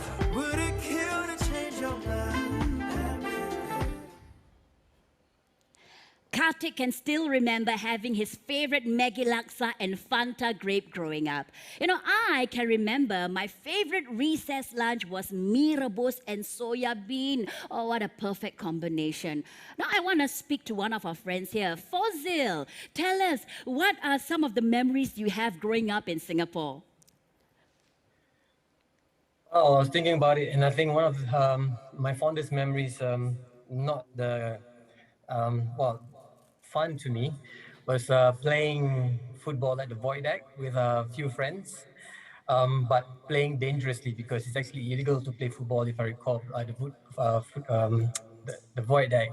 Kartik can still remember having his favorite Maggi Laksa and Fanta grape growing up. You know, I can remember my favorite recess lunch was mee rebus and soya bean. Oh, what a perfect combination. Now, I want to speak to one of our friends here. Fozil, tell us, what are some of the memories you have growing up in Singapore? Oh, I was thinking about it, and I think one of my fondest memories, not the, fun to me, was playing football at the void deck with a few friends, but playing dangerously because it's actually illegal to play football, if I recall, the void deck,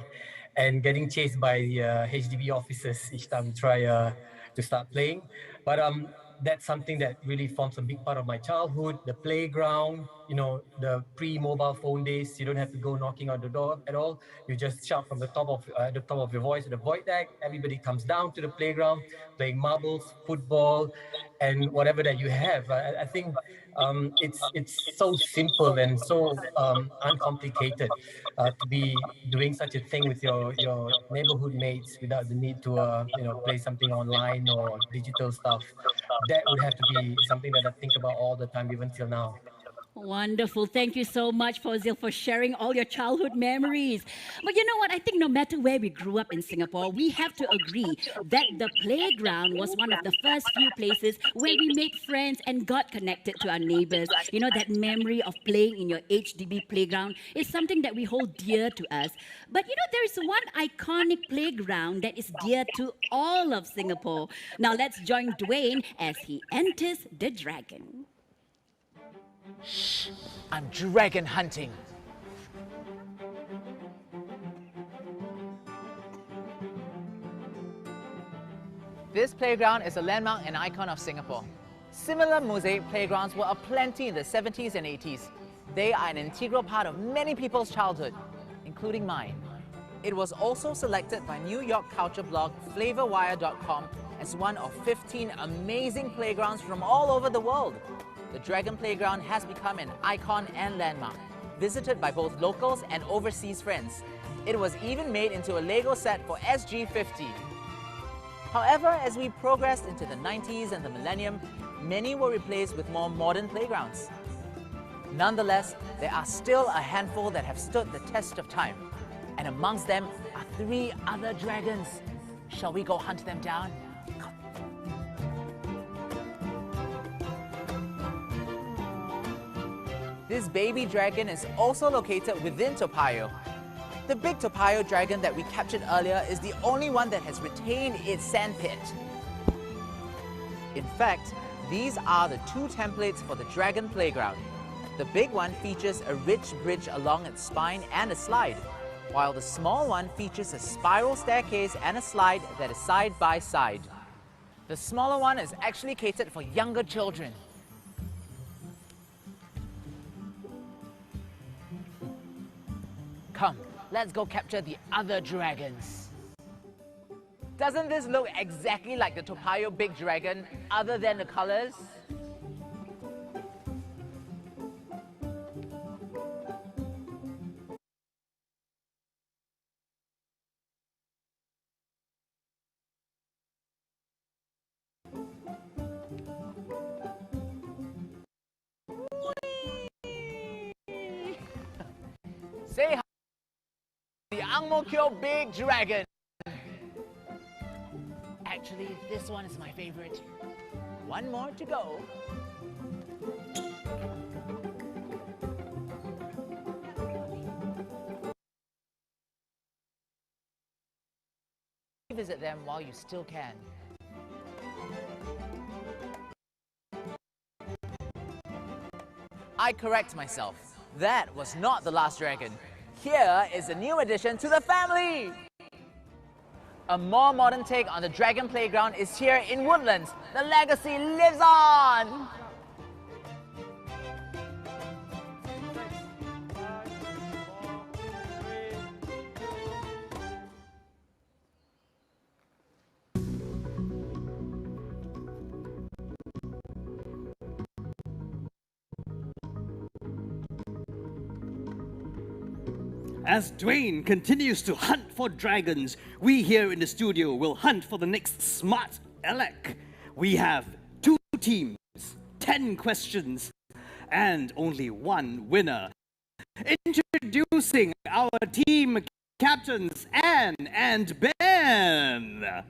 and getting chased by the HDB officers each time we try to start playing. But that's something that really forms a big part of my childhood. The playground, you know, the pre-mobile phone days, you don't have to go knocking on the door at all. You just shout from the top of your voice at the void deck. Everybody comes down to the playground, playing marbles, football, and whatever that you have. I think it's so simple and so uncomplicated to be doing such a thing with your neighborhood mates without the need to play something online or digital stuff. That would have to be something that I think about all the time, even till now. Wonderful. Thank you so much, Fozil, for sharing all your childhood memories. But you know what? I think no matter where we grew up in Singapore, we have to agree that the playground was one of the first few places where we made friends and got connected to our neighbors. You know, that memory of playing in your HDB playground is something that we hold dear to us. But you know, there is one iconic playground that is dear to all of Singapore. Now let's join Dwayne as he enters the Dragon. Shh, I'm dragon hunting. This playground is a landmark and icon of Singapore. Similar mosaic playgrounds were aplenty in the 70s and 80s. They are an integral part of many people's childhood, including mine. It was also selected by New York culture blog FlavorWire.com as one of 15 amazing playgrounds from all over the world. The Dragon Playground has become an icon and landmark, visited by both locals and overseas friends. It was even made into a Lego set for SG50. However, as we progressed into the 90s and the millennium, many were replaced with more modern playgrounds. Nonetheless, there are still a handful that have stood the test of time. And amongst them are 3 other dragons. Shall we go hunt them down? This baby dragon is also located within Toa Payoh. The big Toa Payoh dragon that we captured earlier is the only one that has retained its sandpit. In fact, these are the 2 templates for the Dragon Playground. The big one features a rich bridge along its spine and a slide, while the small one features a spiral staircase and a slide that is side by side. The smaller one is actually catered for younger children. Come, let's go capture the other dragons. Doesn't this look exactly like the Toa Payoh big dragon, other than the colors? Say hi to the Ang Mo Kio Big Dragon. Actually, this one is my favorite. One more to go. Visit them while you still can. I correct myself. That was not the last dragon. Here is a new addition to the family. A more modern take on the Dragon Playground is here in Woodlands. The legacy lives on! As Dwayne continues to hunt for dragons, we here in the studio will hunt for the next smart Alec. We have 2 teams, 10 questions, and only 1 winner. Introducing our team captains, Anne and Ben.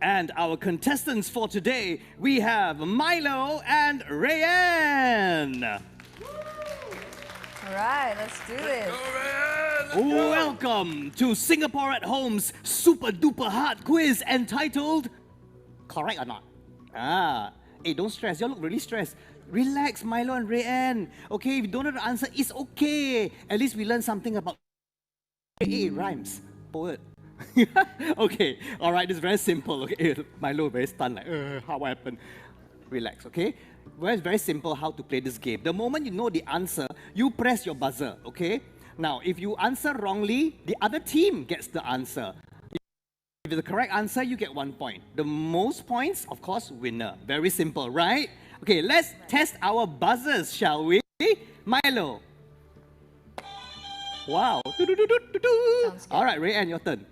And our contestants for today, we have Milo and Rayanne. All right, let's do this. Welcome to Singapore at Home's super duper hard quiz entitled Correct or Not? Hey, don't stress. You all look really stressed. Relax, Milo and Rayanne. Okay, if you don't know the answer, it's okay. At least we learned something about it rhymes. Poet. Okay, all right, it's very simple. Okay, Milo very stunned, like, how happened? Relax, okay? Well, it's very simple how to play this game. The moment you know the answer, you press your buzzer, okay? Now, if you answer wrongly, the other team gets the answer. If it's the correct answer, you get 1 point. The most points, of course, winner. Very simple, right? Okay, let's test our buzzers, shall we? Milo. Wow. All right, Rayanne, your turn.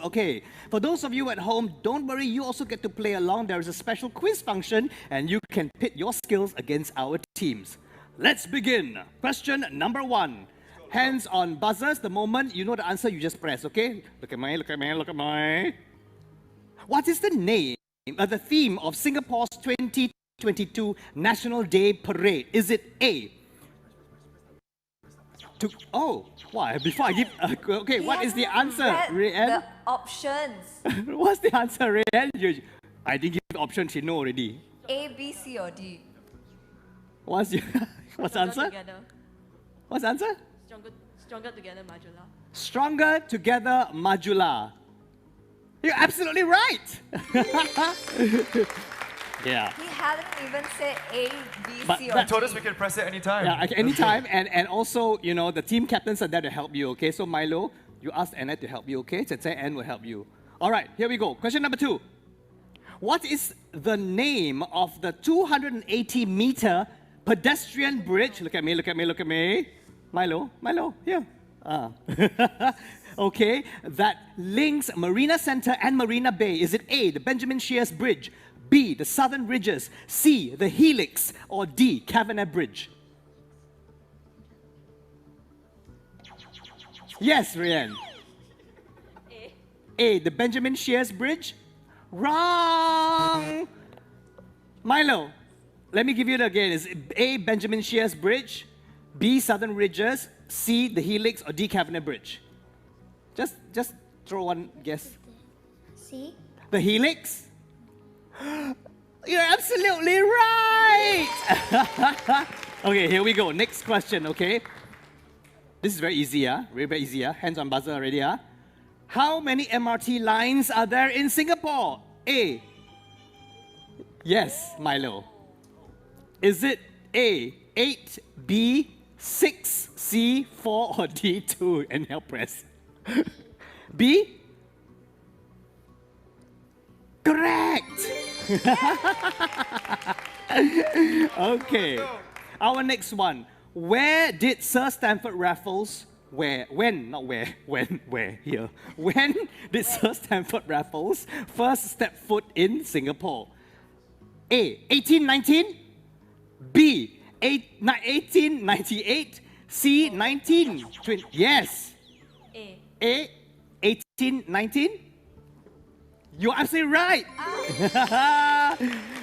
Okay, for those of you at home, don't worry, you also get to play along. There is a special quiz function, and you can pit your skills against our teams. Let's begin. Question number 1. Hands on buzzers. The moment you know the answer, you just press, okay? Look at my, look at my, look at my. What is the name, the theme of Singapore's 2022 National Day Parade? Is it A? Before I give, okay, what is the answer, Rayanne? The options. What's the answer, Rayanne? I didn't give options, you know already. A, B, C, or D? What's the answer? Together. What's the answer? Stronger together, Majula. Stronger together, Majula. You're absolutely right. Yeah. He hadn't even said A, B, But C, or D. He told us we could press it anytime. Yeah, anytime. And also, you know, the team captains are there to help you, okay? So Milo, you ask Annette to help you, okay? Anne will help you. All right, here we go. Question number 2. What is the name of the 280-meter pedestrian bridge? Look at me, look at me, look at me. Milo, here. Okay, that links Marina Centre and Marina Bay. Is it A, the Benjamin Sheares Bridge, B, the Southern Ridges, C, the Helix, or D, Cavenagh Bridge? Yes, Rayanne. A, the Benjamin Sheares Bridge? Wrong! Milo, let me give you it again. Is it A, Benjamin Sheares Bridge, B, Southern Ridges, C, the Helix, or D, Cavenagh Bridge? Just throw one guess. C? The Helix? You're absolutely right! Okay, here we go. Next question, okay? This is very easy, very easy. Hands on buzzer already. How many MRT lines are there in Singapore? A. Yes, Milo. Is it A, 8, B, 6, C, 4, or D, 2? And now press. B? Correct! Okay. Our next one. Where did Sir Stamford Raffles when did Sir Stamford Raffles first step foot in Singapore? A, 1819, B, 1898. C, 1920. Yes. A. A, 1819. You're absolutely right.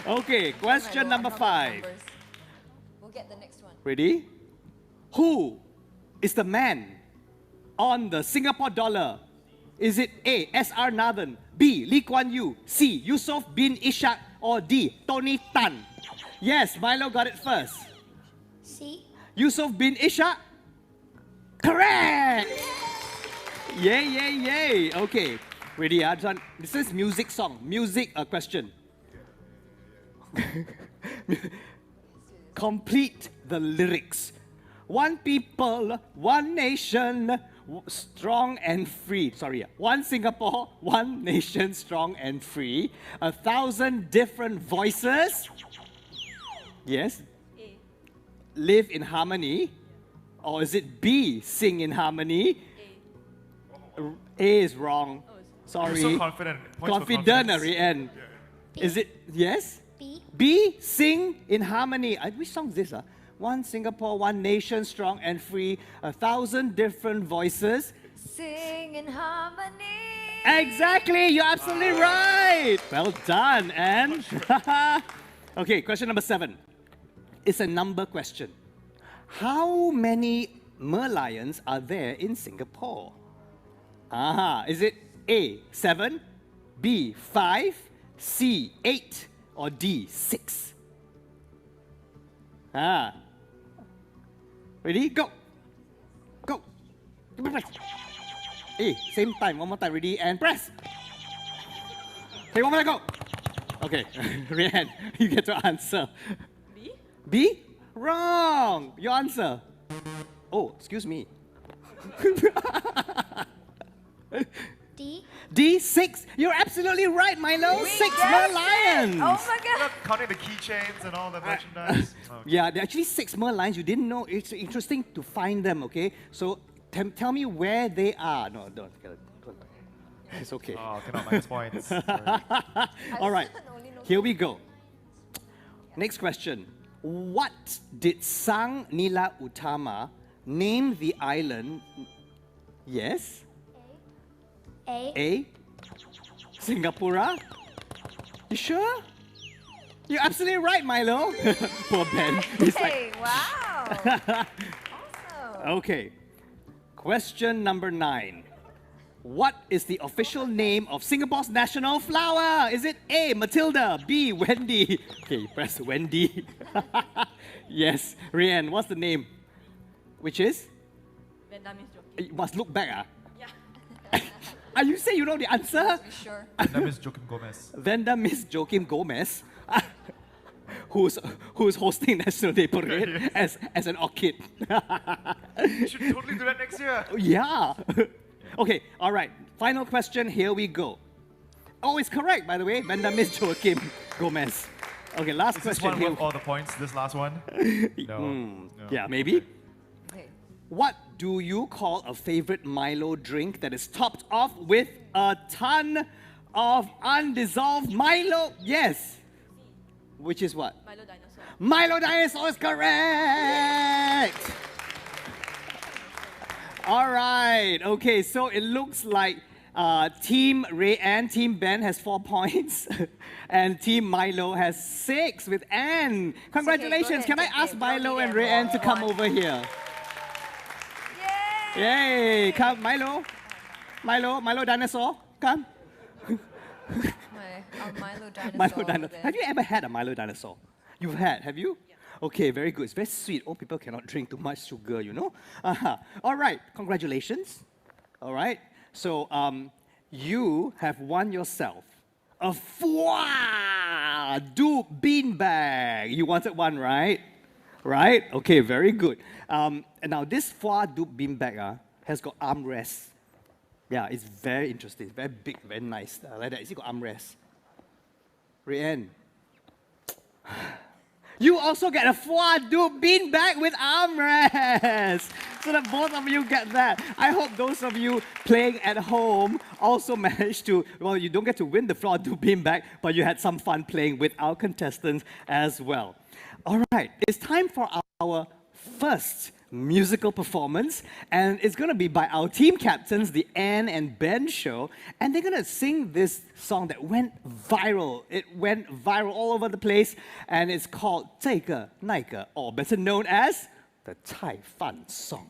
Okay, question number 5. We'll get the next one. Ready? Who is the man on the Singapore dollar? Is it A, S.R. Nathan, B, Lee Kuan Yew, C, Yusof bin Ishak, or D, Tony Tan? Yes, Milo got it first. C. Yusof bin Ishak? Correct! Yay, yay, yay. Okay, ready? This is music song. Music question. Complete the lyrics. One people, one nation, strong and free. Sorry, one Singapore, one nation, strong and free. 1,000 different voices. Yes. A. Live in harmony. Or is it B, sing in harmony? A is wrong. Sorry. You're so confident. Confident, Rian. Is it yes? B. B, sing in harmony. Which song is this? One Singapore, one nation, strong and free. 1,000 different voices. Sing in harmony. Exactly, you're absolutely right. Well done, and okay, question number 7. It's a number question. How many merlions are there in Singapore? Is it A, 7, B, 5, C, 8, or D, 6? Ready? Go. Go. Hey, same time. One more time. Ready? And press. Okay, one more time. Go. Okay, Rian, you get to answer. B? B? Wrong. Your answer. Oh, excuse me. D? D, 6. You're absolutely right, Milo. 6 merlions. Oh my god. Not counting the keychains and all the merchandise. Yeah, there are actually 6 merlions. You didn't know. It's interesting to find them, okay? So tell me where they are. No, don't. It's okay. Oh, cannot minus points. All right, here we go. Next question. What did Sang Nila Utama name the island? Yes? A. A? Singapura? You sure? You're absolutely right, Milo. Poor Ben. He's Hey, wow. Awesome. Okay. Question number 9. What is the official name of Singapore's national flower? Is it A, Matilda, B, Wendy? Okay, press Wendy. Yes, Rian, what's the name? Which is? Vietnamese joke. You must look back. Yeah. Are you saying you know the answer? Be sure. That is Joaquim Gomez. Venda Miss Joaquim Gomez, who's hosting National Day Parade as an orchid. You should totally do that next year. Yeah. Okay, all right. Final question, here we go. Oh, it's correct, by the way. Venda Miss Joaquim Gomez. Okay, last Is this question one here. worth all the points, this last one? No. No. Yeah, maybe. Okay. What do you call a favorite Milo drink that is topped off with a ton of undissolved Milo? Yes. Which is what? Milo dinosaur. Milo dinosaur is correct. All right. Okay, so it looks like Team Ray and Team Ben has 4 points, and Team Milo has 6 with Anne. Congratulations! Can I ask Milo and Ray Ann to come over here? Yay! Come, Milo. Milo dinosaur, come. Our Milo dinosaur. Milo over dinosaur. there. Have you ever had a Milo dinosaur? You've had, have you? Yeah. Okay, very good. It's very sweet. Old people cannot drink too much sugar, you know. All right, congratulations. All right, so you have won yourself a Foie du beanbag. You wanted one, right? Right? Okay, very good. And now this Foie du beanbag has got armrests. Yeah, it's very interesting. It's very big, very nice. Like that. It's got armrests. Rian, you also get a Foie du beanbag with armrest. So that both of you get that. I hope those of you playing at home also managed to, well, you don't get to win the floor to beanbag, but you had some fun playing with our contestants as well. All right, it's time for our first musical performance, and it's going to be by our team captains, the Anne and Ben show, and they're going to sing this song that went viral. It went viral all over the place, and it's called 这个那个, or better known as the Cai Fan song.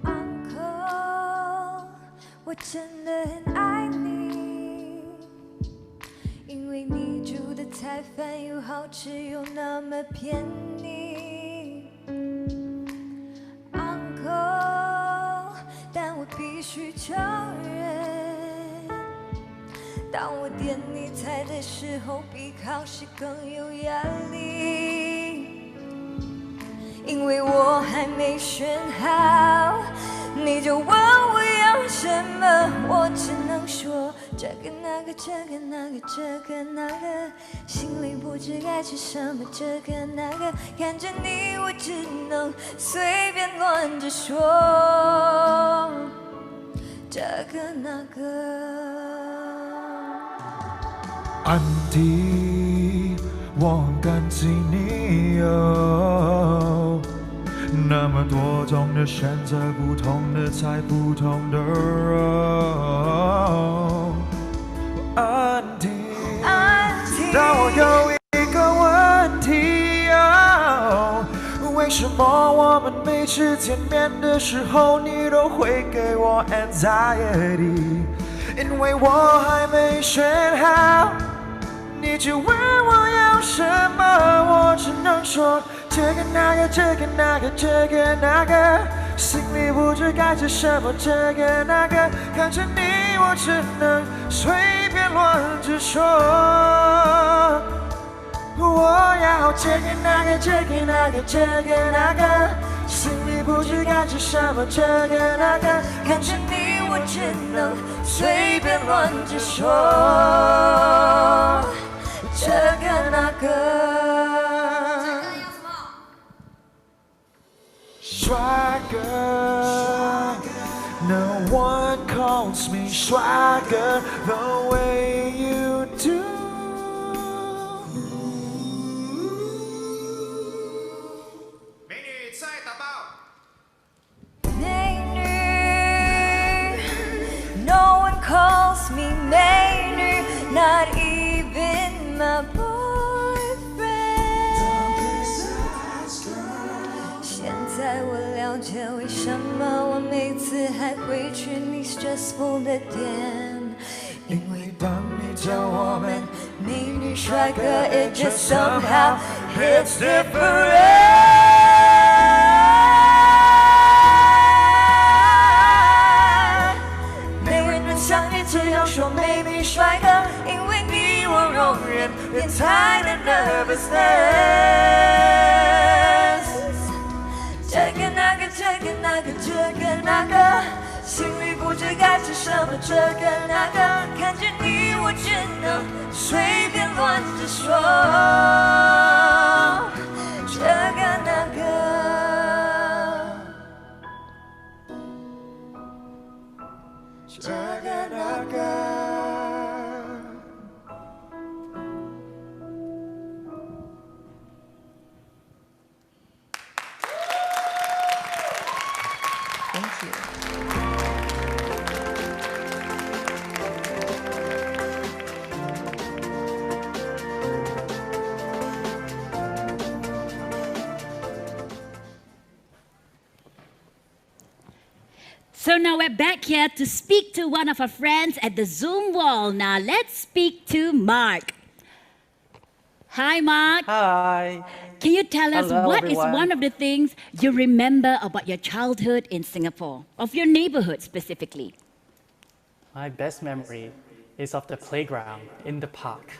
Uncle， 我真的很爱你，因为你煮的菜饭又好吃又那么便宜。Uncle， 但我必须承认，当我点你菜的时候，比考试更有压力，因为我还没选好。你就问我要什么，我只能说这个那个，这个那个，这个那个，心里不知该吃什么，这个那个，看着你我只能随便乱着说，这个那个。安迪，我很感激你哦。那么多种的选择，不同的菜，不同的肉。安迪，但我有一个问题哦，为什么我们每次见面的时候，你都会给我 anxiety？ 因为我还没选好，你就问我要什么，我只能说。这个那个，这个那个，这个那个，心里不知该吃什么，这个那个，看着你我只能随便乱着说。我要这个那个，这个那个，这个那个，心里不知该吃什么，这个那个，看着你我只能随便乱着说。这个那个。Swagger, no one calls me swagger the way you do. 美女再打包。美女 ，No one calls me 美女 ，Not even my boyfriend。现在我了解为什么我每次还会去你 stressful 的点，因为当你叫我们美女帅哥 ，it just somehow hits different。没人能像你这样说美女帅哥，因为你我容忍变态的 nervousness。这个那个，这个那个，这个那个，心里不知该吃什么，这个那个，看着你我只能随便乱着说，这个那个，这个那个。Thank you. So now we're back here to speak to one of our friends at the Zoom wall. Now let's speak to Mark. Hi, Mark. Hi. Can you tell us Hello, what everyone. is one of the things you remember about your childhood in Singapore, of your neighborhood specifically? My best memory is of the playground in the park.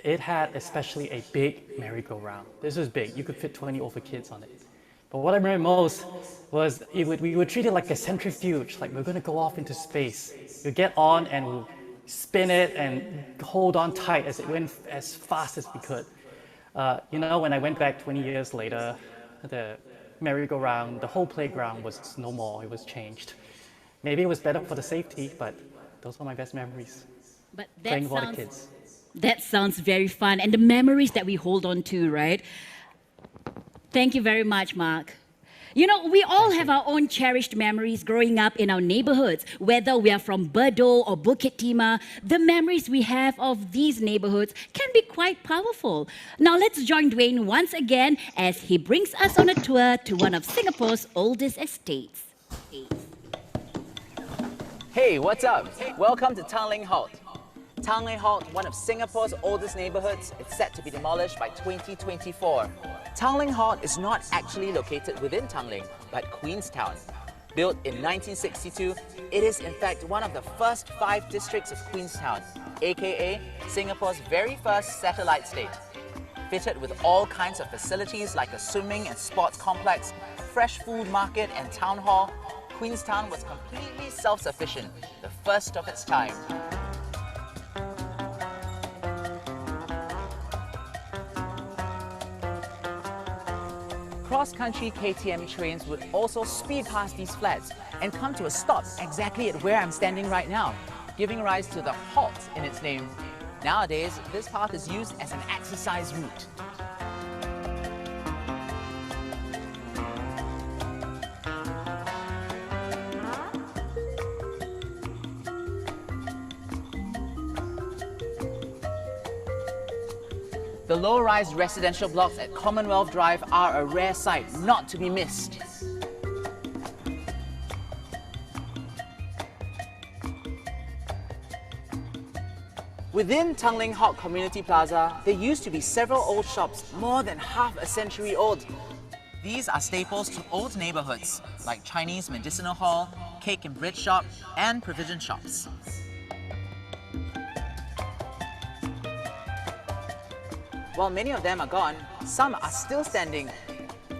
It had especially a big merry-go-round. This was big. You could fit 20 over kids on it. But what I remember most was we would treat it like a centrifuge, like we're going to go off into space. You get on and we'll spin it and hold on tight as it went as fast as we could. You know, when I went back 20 years later, the merry-go-round, the whole playground was no more, it was changed. Maybe it was better for the safety, but those were my best memories. But playing with all the kids. That sounds very fun, and the memories that we hold on to, right? Thank you very much, Mark. You know, we all have our own cherished memories growing up in our neighborhoods. Whether we are from Berdo or Bukit Timah, the memories we have of these neighborhoods can be quite powerful. Now let's join Dwayne once again as he brings us on a tour to one of Singapore's oldest estates. Hey, what's up? Welcome to Tanglin Halt. Tanglin Halt, one of Singapore's oldest neighborhoods, is set to be demolished by 2024. Tanglin Halt is not actually located within Tanglin, but Queenstown. Built in 1962, it is in fact one of the first 5 districts of Queenstown, aka Singapore's very first satellite state. Fitted with all kinds of facilities like a swimming and sports complex, fresh food market and town hall, Queenstown was completely self-sufficient, the first of its time. Cross-country KTM trains would also speed past these flats and come to a stop exactly at where I'm standing right now, giving rise to the halt in its name. Nowadays, this path is used as an exercise route. The low-rise residential blocks at Commonwealth Drive are a rare sight not to be missed. Within Tanglin Halt Community Plaza, there used to be several old shops more than half a century old. These are staples to old neighborhoods like Chinese Medicinal Hall, Cake and Bread Shop, and Provision Shops. While many of them are gone, some are still standing,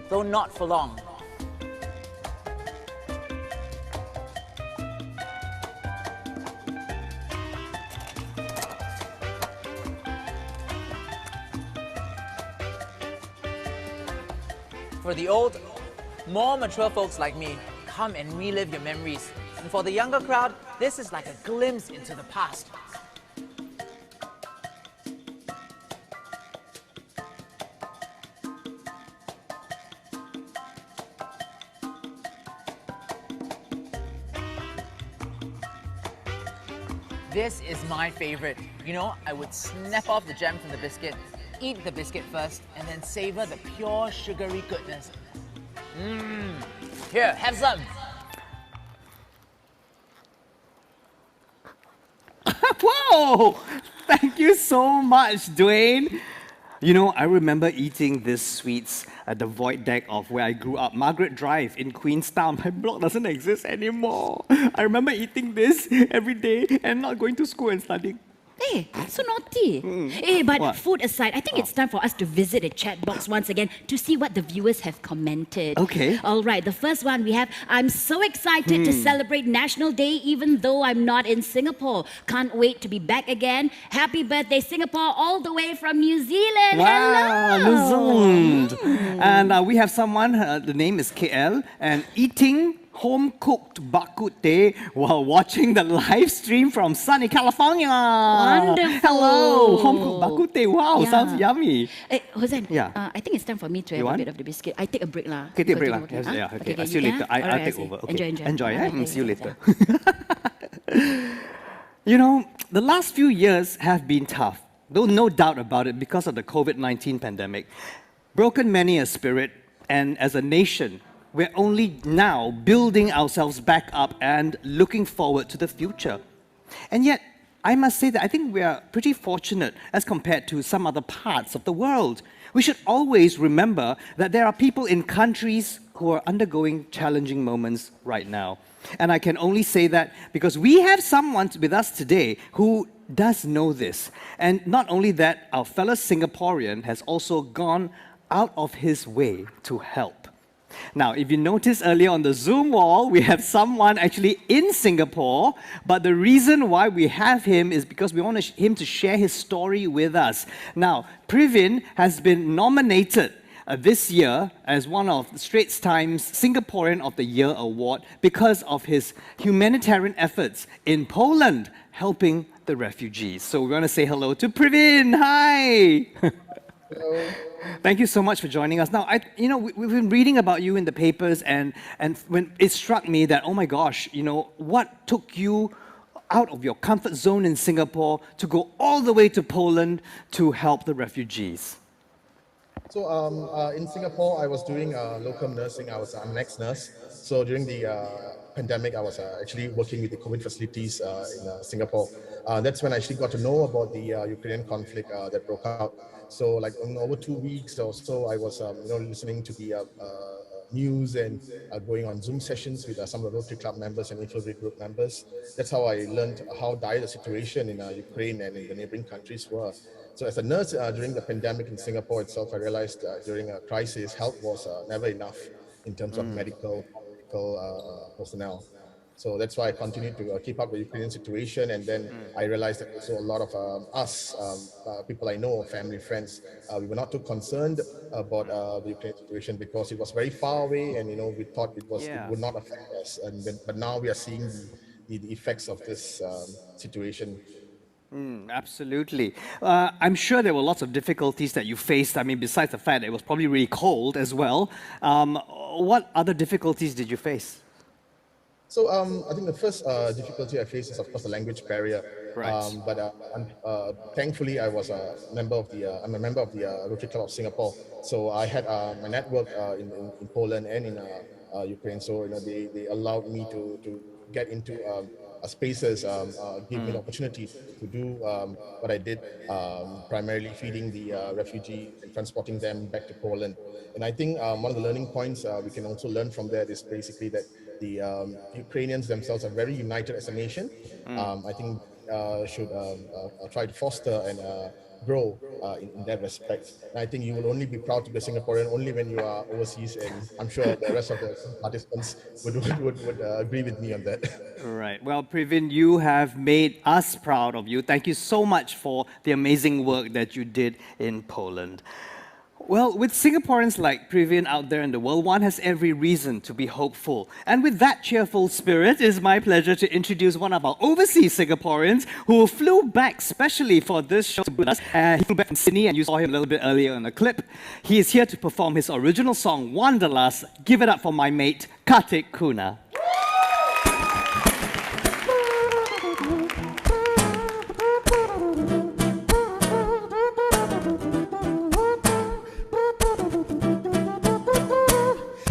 though not for long. For the old, more mature folks like me, come and relive your memories. And for the younger crowd, this is like a glimpse into the past. This is my favorite. You know, I would snap off the jam from the biscuit, eat the biscuit first, and then savor the pure sugary goodness. Here, have some. Whoa! Thank you so much, Dwayne. You know, I remember eating these sweets at the void deck of where I grew up, Margaret Drive in Queenstown. My block doesn't exist anymore. I remember eating this every day and not going to school and studying. Hey, so naughty. Hey, but What? food aside, I think it's time for us to visit the chat box once again to see what the viewers have commented. Okay. All right, the first one we have, I'm so excited to celebrate National Day even though I'm not in Singapore. Can't wait to be back again. Happy birthday, Singapore, all the way from New Zealand. Wow, Hello. New Zealand. And we have someone, the name is KL, and eating home-cooked bak kut teh while watching the live stream from sunny California. Wonderful. Hello, home-cooked bak kut teh. Wow, Yeah. sounds yummy. Hey, Hossein, Yeah. I think it's time for me to have You a want? bit of the biscuit. I take a break lah. Okay, take a break lah. Continue Yes, working, yeah, okay. I'll see you can, later. ah? I'll Alright, take see. over. Okay. Enjoy. Yeah? Okay, See you later. yeah. You know, the last few years have been tough, though no doubt about it, because of the COVID-19 pandemic. Broken many a spirit, and as a nation, we're only now building ourselves back up and looking forward to the future. And yet, I must say that I think we are pretty fortunate as compared to some other parts of the world. We should always remember that there are people in countries who are undergoing challenging moments right now. And I can only say that because we have someone with us today who does know this. And not only that, our fellow Singaporean has also gone out of his way to help. Now, if you noticed earlier on the Zoom wall, we have someone actually in Singapore, but the reason why we have him is because we want him to share his story with us. Now, Privin has been nominated this year as one of the Straits Times Singaporean of the Year award because of his humanitarian efforts in Poland, helping the refugees. So we want to say hello to Privin. Hi! Hello. Thank you so much for joining us. Now, we've been reading about you in the papers, and when it struck me that, oh my gosh, what took you out of your comfort zone in Singapore to go all the way to Poland to help the refugees? So in Singapore, I was doing locum nursing. I'm an ex-nurse. So during the pandemic, I was actually working with the COVID facilities in Singapore. That's when I actually got to know about the Ukrainian conflict that broke out. So like over 2 weeks or so, I was listening to the news and going on Zoom sessions with some of the Rotary Club members and Infiltrate Group members. That's how I learned how dire the situation in Ukraine and in the neighboring countries were. So as a nurse during the pandemic in Singapore itself, I realized during a crisis, help was never enough in terms of medical personnel. So that's why I continued to keep up with the Ukrainian situation. And then I realized that also a lot of us, people I know, family, friends, we were not too concerned about the Ukrainian situation because it was very far away and, we thought it would not affect us. And then, but now we are seeing the effects of this situation. Absolutely. I'm sure there were lots of difficulties that you faced. I mean, besides the fact that it was probably really cold as well. What other difficulties did you face? So I think the first difficulty I faced is, of course, the language barrier. Right. But thankfully, I'm a member of the Rotary Club of Singapore. So I had my network in Poland and in Ukraine. So they allowed me to get into spaces, give me an opportunity to do what I did, primarily feeding the refugees and transporting them back to Poland. And I think one of the learning points we can also learn from that is basically that the Ukrainians themselves are very united as a nation. I think should try to foster and grow in that respect. And I think you will only be proud to be a Singaporean only when you are overseas, and I'm sure the rest of the participants would agree with me on that. Right. Well, Privin, you have made us proud of you. Thank you so much for the amazing work that you did in Poland. Well, with Singaporeans like Privin out there in the world, one has every reason to be hopeful. And with that cheerful spirit, it is my pleasure to introduce one of our overseas Singaporeans who flew back specially for this show with us. He flew back from Sydney, and you saw him a little bit earlier in the clip. He is here to perform his original song, Wanderlust. Give it up for my mate, Kartik Kuna.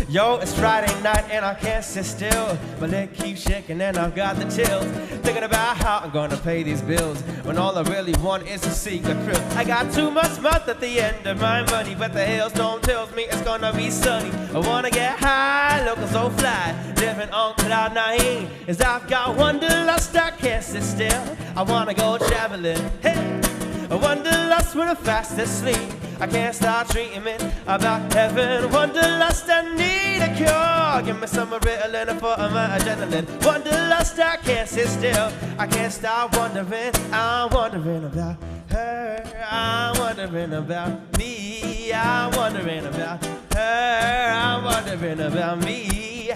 Yo, it's Friday night and I can't sit still. My leg keeps shaking and I've got the chills. Thinking about how I'm gonna pay these bills when all I really want is a secret thrill. I got too much month at the end of my money, but the hailstorm tells me it's gonna be sunny. I wanna get high, looking so fly, living on cloud nine. As I've got wanderlust, I can't sit still. I wanna go traveling, hey. Wanderlust when I'm fast asleep. I can't stop dreaming about heaven. Wanderlust, I need a cure. Give me some Ritalin for my adrenaline. Wanderlust, I can't sit still. I can't stop wondering. I'm wondering about her. I'm wondering about me. I'm wondering about her. I'm wondering about me.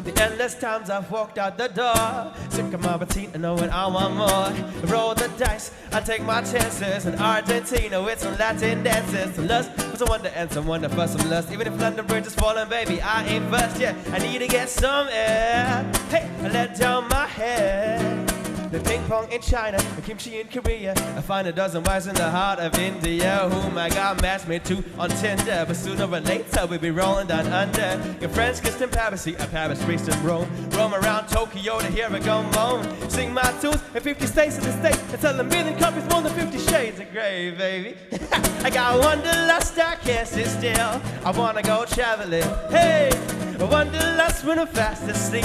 The endless times I've walked out the door, sick of my routine and knowing I want more. Roll the dice, I take my chances. In Argentina with some Latin dances. Some lust for some wonder and some wonder for some lust. Even if London Bridge is falling, baby, I ain't fussed yet. I need to get some air. Hey, I let down my head. The ping pong in China, the kimchi in Korea. I find a dozen wives in the heart of India, whom I got matched made to on Tinder. But sooner or later we'll be rolling down under. Your friends kissed in Paris, see Paris, Greece and Rome. Roam around Tokyo to hear it go moan. Sing my tunes in 50 states in the States and tell a million copies more than 50 shades of grey, baby. I got wanderlust, I can't sit still. I wanna go traveling, hey. Wanderlust when I'm fast asleep.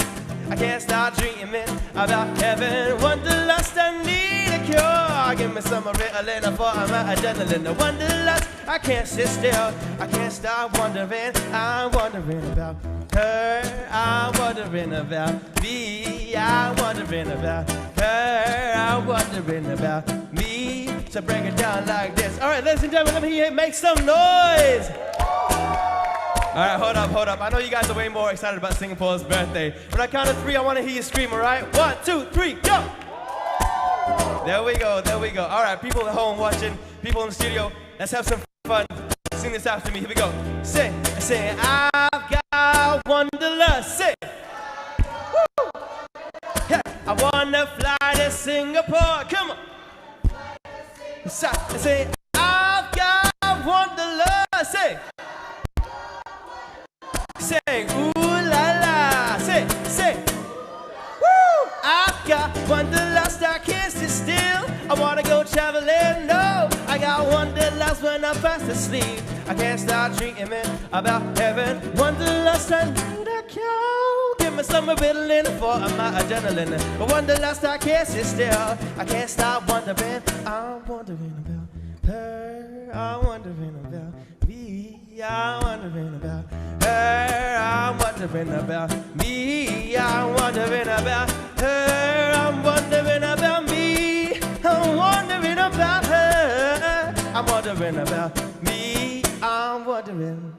I can't stop dreaming about heaven. Wanderlust, I need a cure. Give me some Ritalin for my adrenaline. Wanderlust, I can't sit still. I can't stop wondering. I'm wondering about her. I'm wondering about me. I'm wondering about her. I'm wondering about me. So break it down like this. All right, ladies and gentlemen, let me hear it. Make some noise. All right, hold up. I know you guys are way more excited about Singapore's birthday. When I count to 3, I want to hear you scream, all right? 1, 2, 3, go! There we go. All right, people at home watching, people in the studio, let's have some fun. Sing this after me. Here we go. Sing, I've got wanderlust. Sing. Woo! Yeah, I wanna fly to Singapore. Come on. Say, I've got wanderlust. Say. Sing, ooh la la, say, woo! I've got wanderlust, I can't sit still. I wanna go traveling, no. I got wanderlust when I'm fast asleep. I can't stop dreaming about heaven. Wanderlust, I need a cure. Give me some Ritalin for my adrenaline. Wanderlust, I can't sit still. I can't stop wondering. I'm wondering about her. I'm wondering about me. I'm wondering about her. I'm wondering about me. I'm wondering about her. I'm wondering about me. I'm wondering about her. I'm wondering about me. I'm wondering.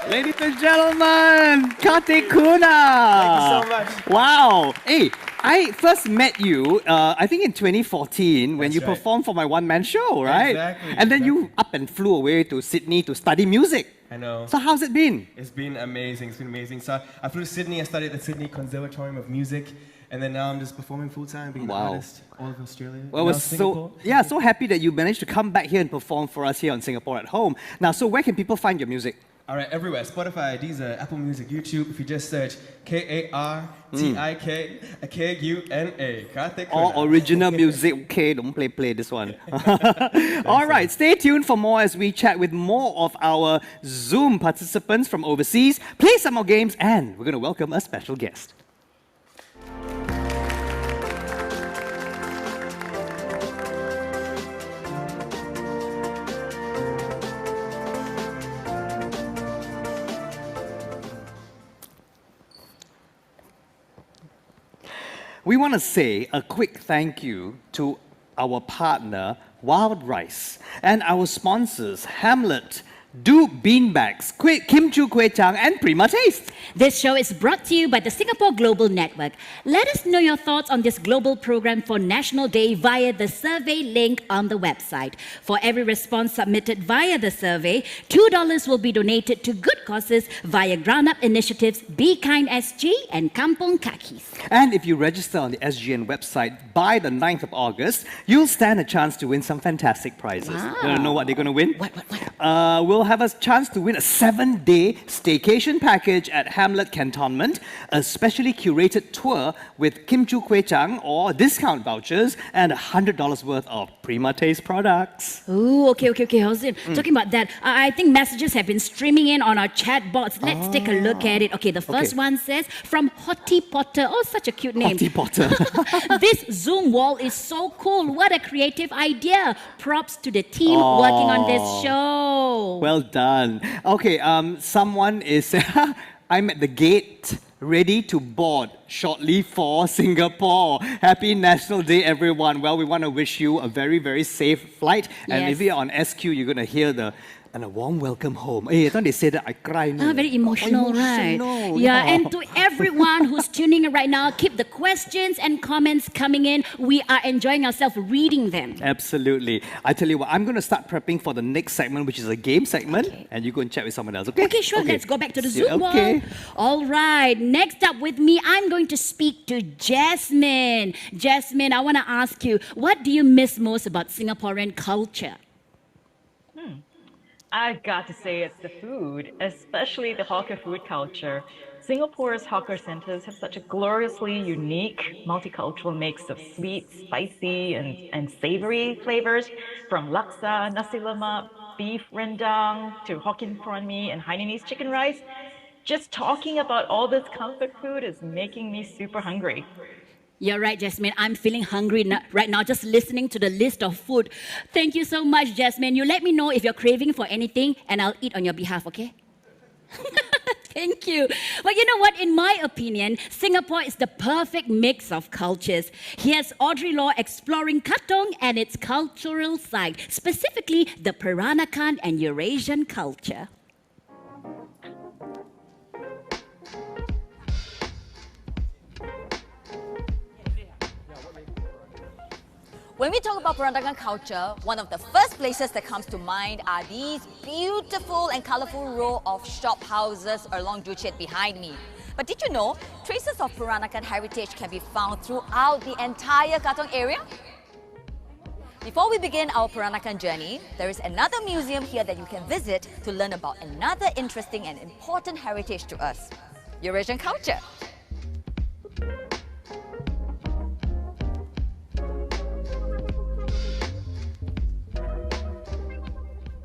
Ladies and gentlemen, Kartik Kuna. Thank you so much. Wow. Hey, I first met you, I think in 2014 when you performed for my one-man show, right? Exactly. And then you up and flew away to Sydney to study music. I know. So how's it been? It's been amazing. So I flew to Sydney. I studied at the Sydney Conservatorium of Music. And then now I'm just performing full-time, being an artist all over Australia. Well, we're so happy that you managed to come back here and perform for us here on Singapore at Home. Now, so where can people find your music? All right, everywhere. Spotify, Deezer, Apple Music, YouTube. If you just search K-A-R-T-I-K, K-U-N-A. Kartik Kuna. All original music. Okay, don't play this one. All right, stay tuned for more as we chat with more of our Zoom participants from overseas, play some more games, and we're going to welcome a special guest. We want to say a quick thank you to our partner, Wild Rice, and our sponsors, Hamlet, Duke Beanbags, Kim Chu Kway Chang, and Prima Taste. This show is brought to you by the Singapore Global Network. Let us know your thoughts on this global program for National Day via the survey link on the website. For every response submitted via the survey, $2 will be donated to good causes via ground-up initiatives Be Kind SG and Kampong Kakis. And if you register on the SGN website by the 9th of August, you'll stand a chance to win some fantastic prizes. You want to know what they're going to win? What? We'll have a chance to win a 7-day staycation package at Hamlet Cantonment, a specially curated tour with Kim Chu Kway Chang or discount vouchers, and $100 worth of Prima Taste products. Ooh, okay. How's it? Talking about that, I think messages have been streaming in on our chat bots. Let's take a look at it. Okay, the first one says, from Hottie Potter. Oh, such a cute name. Hottie Potter. This Zoom wall is so cool. What a creative idea. Props to the team working on this show. Well done. Okay, someone is, I'm at the gate, ready to board shortly for Singapore. Happy National Day, everyone. Well, we want to wish you a very, very safe flight. And Yes. if you're on SQ, you're going to hear and a warm welcome home. Hey, I thought they said that I cry. No. Very emotional, right? Yeah, and to everyone who's tuning in right now, keep the questions and comments coming in. We are enjoying ourselves reading them. Absolutely. I tell you what, I'm going to start prepping for the next segment, which is a game segment, and you go and chat with someone else, okay? Okay, sure. Let's go back to the See you. Zoom wall. All right. Next up with me, I'm going to speak to Jasmine. Jasmine, I want to ask you, what do you miss most about Singaporean culture? I've got to say it's the food, especially the hawker food culture. Singapore's hawker centers have such a gloriously unique multicultural mix of sweet, spicy, and savory flavors, from laksa, nasi lemak, beef rendang, to Hokkien prawn mee and Hainanese chicken rice. just talking about all this comfort food is making me super hungry. You're right, Jasmine. I'm feeling hungry right now just listening to the list of food. Thank you so much, Jasmine. You let me know if you're craving for anything and I'll eat on your behalf, okay? Thank you. But you know what? In my opinion, Singapore is the perfect mix of cultures. Here's Audrey Law exploring Katong and its cultural side, specifically the Peranakan and Eurasian culture. When we talk about Peranakan culture, one of the first places that comes to mind are these beautiful and colourful row of shop houses along Joo Chiat behind me. But did you know, traces of Peranakan heritage can be found throughout the entire Katong area? Before we begin our Peranakan journey, there is another museum here that you can visit to learn about another interesting and important heritage to us, Eurasian culture.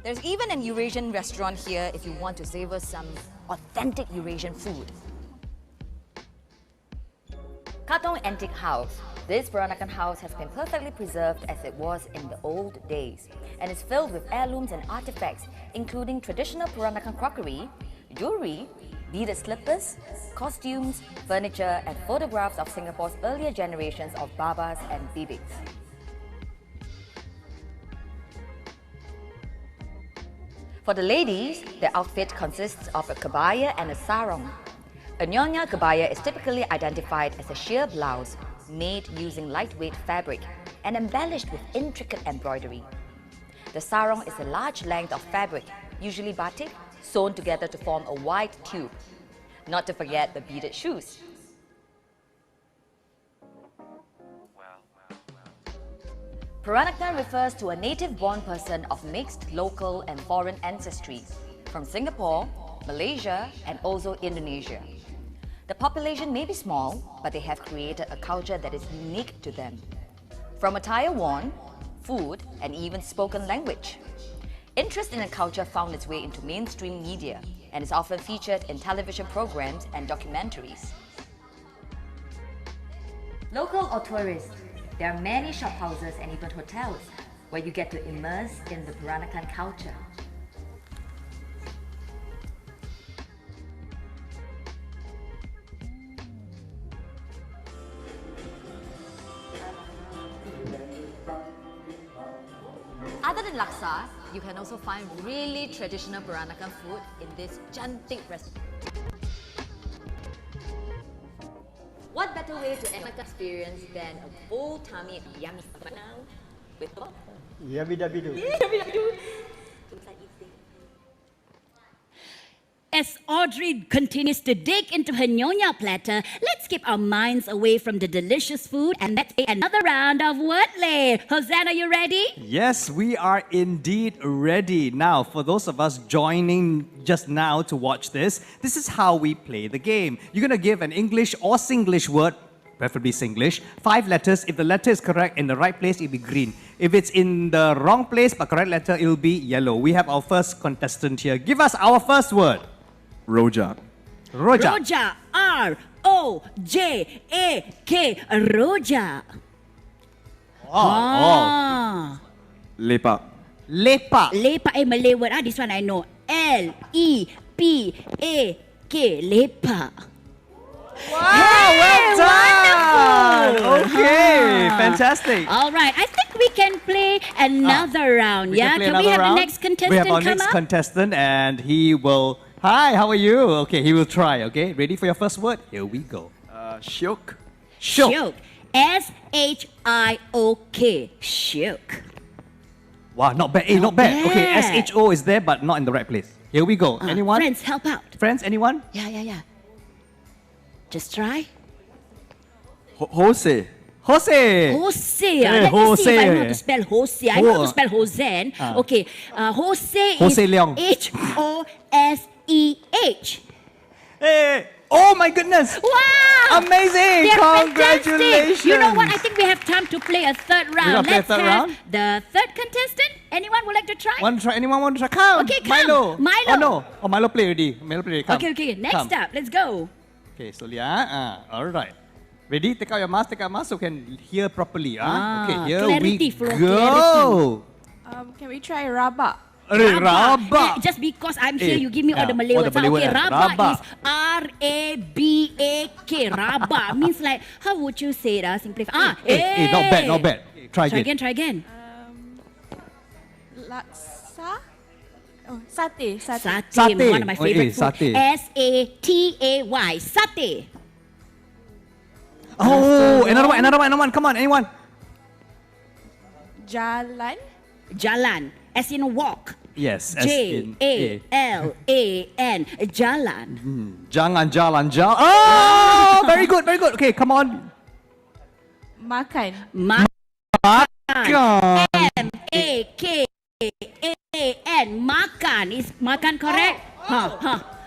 There's even an Eurasian restaurant here if you want to savor some authentic Eurasian food. Katong Antique House. This Peranakan house has been perfectly preserved as it was in the old days and is filled with heirlooms and artifacts including traditional Peranakan crockery, jewelry, beaded slippers, costumes, furniture and photographs of Singapore's earlier generations of babas and bibits. For the ladies, their outfit consists of a kebaya and a sarong. A nyonya kebaya is typically identified as a sheer blouse made using lightweight fabric and embellished with intricate embroidery. The sarong is a large length of fabric, usually batik, sewn together to form a wide tube. Not to forget the beaded shoes. Peranakan refers to a native-born person of mixed local and foreign ancestries from Singapore, Malaysia, and also Indonesia. The population may be small, but they have created a culture that is unique to them. From attire worn, food, and even spoken language. Interest in a culture found its way into mainstream media and is often featured in television programs and documentaries. Local or tourist, there are many shophouses and even hotels where you get to immerse in the Peranakan culture. Other than laksa, you can also find really traditional Peranakan food in this cantik restaurant. What better way to end an experience than a full tummy of yummy now with what? Yummy dabby do. As Audrey continues to dig into her nyonya platter, let's keep our minds away from the delicious food and let's play another round of wordplay. Hosanna, are you ready? Yes, we are indeed ready. Now, for those of us joining just now to watch this is how we play the game. You're going to give an English or Singlish word, preferably Singlish, 5 letters. If the letter is correct in the right place, it'll be green. If it's in the wrong place but correct letter, it'll be yellow. We have our first contestant here. Give us our first word. Rojak. Rojak. Rojak. R-O-J-A-K. Rojak. Lepak. Lepak. Lepak, Malay word. This one I know. L-E-P-A-K. Lepak. Wow, well done! Wonderful! Okay, fantastic. All right, I think we can play another round. Can we have the next contestant We have our come next up? contestant and he will... Hi, how are you? Okay, he will try, okay? Ready for your first word? Here we go. Shiok. Shiok. S-H-I-O-K. Shiok. Wow, not bad. Not bad. Okay, S-H-O is there but not in the right place. Here we go. Anyone? Friends, help out. Friends, anyone? Yeah. Just try. Jose. Jose. Jose. Let me see if I know how to spell Jose. I know how to spell Hosen. Okay. Jose Jose is Leong. H-O-S-E-H. Hey. Oh my goodness. Wow. Amazing. They're Congratulations. fantastic. You know what? I think we have time to play a third round. Play a third round? The third contestant Anyone would like to try? Want to try? Anyone want to try? Come. Okay, come. Milo. Milo. Oh no. Oh, Milo play already. Milo play already. Come. Okay. Next Come. up, let's go. Okay, slowly. All right. Ready? Take out your mask. Take out your mask so we can hear properly. Okay, here clarity, we Flo, go. Can we try rabak? Rabak. Just because I'm here, you give me all the Malay all words. the Malay Okay, words. rabak Rabak. is R-A-B-A-K. Rabak means like, how would you say it? Simplify. Not bad. Try again. Try again. Laksa? Oh, satay. Satay. One of my favorite food. satay. S-A-T-A-Y. Satay. Oh, another one. Come on, anyone? Jalan? Jalan. As in walk. Yes. J-A-L-A-N. Jalan. Jangan jalan. Oh, very good. Okay, come on. Makan. M-A-K-A-N. Makan. Is makan correct?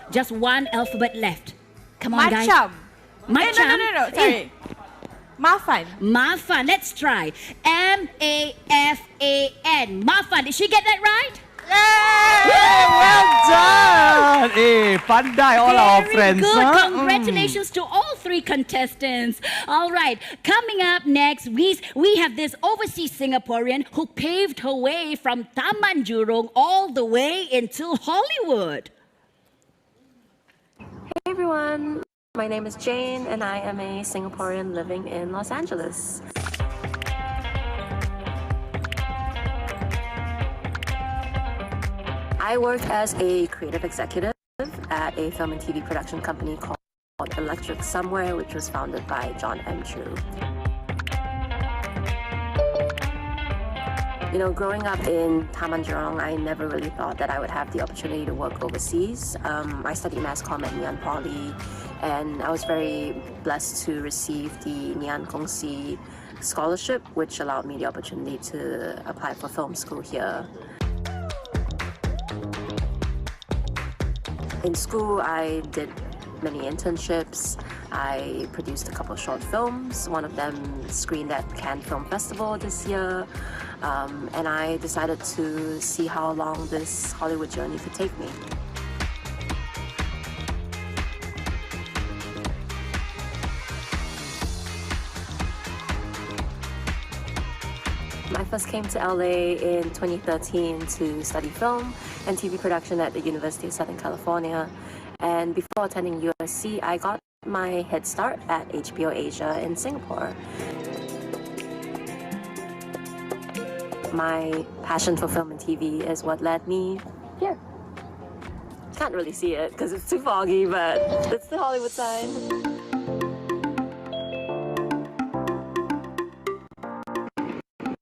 Just one alphabet left. Come on, guys. Macam. No. Sorry. Mafan. Let's try. M-A-F-A-N. Mafan. Did she get that right? Well done! Pandai all our friends. Very good. Huh? Congratulations to all three contestants. All right, coming up next, we have this overseas Singaporean who paved her way from Taman Jurong all the way into Hollywood. Hey everyone, my name is Jane and I am a Singaporean living in Los Angeles. I work as a creative executive at a film and TV production company called Electric Somewhere, which was founded by John M. Chu. You know, growing up in Taman Jurong, I never really thought that I would have the opportunity to work overseas. I studied mass comm at Ngee Ann Poly, and I was very blessed to receive the Ngee Ann Kongsi scholarship, which allowed me the opportunity to apply for film school here. In school, I did many internships. I produced a couple short films. One of them screened at Cannes Film Festival this year. And I decided to see how long this Hollywood journey could take me. I first came to LA in 2013 to study film and TV production at the University of Southern California. And before attending USC, I got my head start at HBO Asia in Singapore. My passion for film and TV is what led me here. Can't really see it because it's too foggy, but it's the Hollywood side.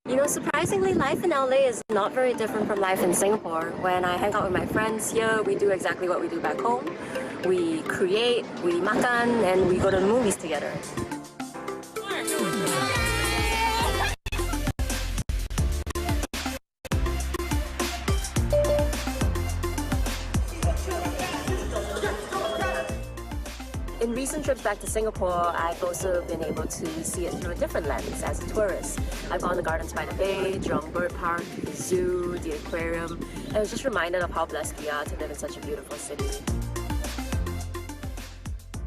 You know, surprisingly, life in LA is not very different from life in Singapore. When I hang out with my friends here, we do exactly what we do back home. We create, we makan, and we go to the movies together. In recent trips back to Singapore, I've also been able to see it through a different lens as a tourist. I've gone to Gardens by the Bay, Jurong Bird Park, the zoo, the aquarium, and I was just reminded of how blessed we are to live in such a beautiful city.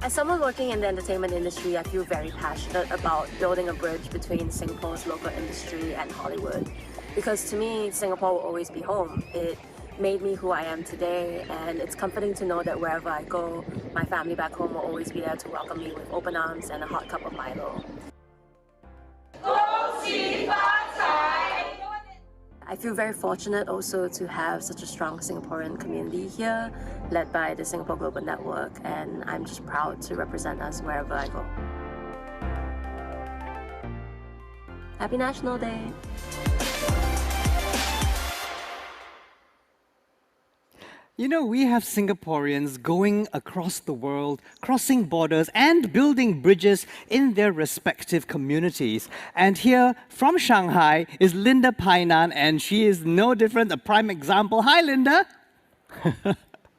As someone working in the entertainment industry, I feel very passionate about building a bridge between Singapore's local industry and Hollywood. Because to me, Singapore will always be home. It made me who I am today, and it's comforting to know that wherever I go, my family back home will always be there to welcome me with open arms and a hot cup of Milo. I feel very fortunate also to have such a strong Singaporean community here, led by the Singapore Global Network, and I'm just proud to represent us wherever I go. Happy National Day! You know, we have Singaporeans going across the world, crossing borders and building bridges in their respective communities. And here from Shanghai is Linda Painan, and she is no different, a prime example. Hi, Linda.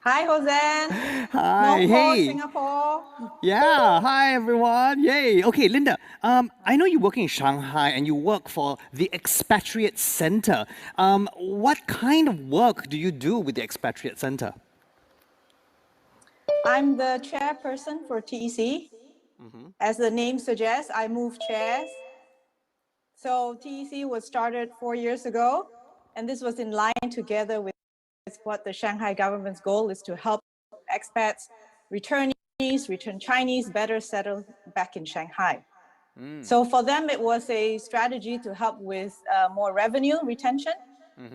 Hi, Hosen. Hi, No more hey. Singapore. Yeah, hi everyone. Yay. Okay, Linda, I know you work in Shanghai and you work for the Expatriate Center. What kind of work do you do with the Expatriate Center? I'm the chairperson for TEC. As the name suggests, I move chairs. So TEC was started 4 years ago, and this was in line together with what the Shanghai government's goal is to help expats, returnees, return Chinese better settle back in Shanghai. So for them, it was a strategy to help with more revenue retention.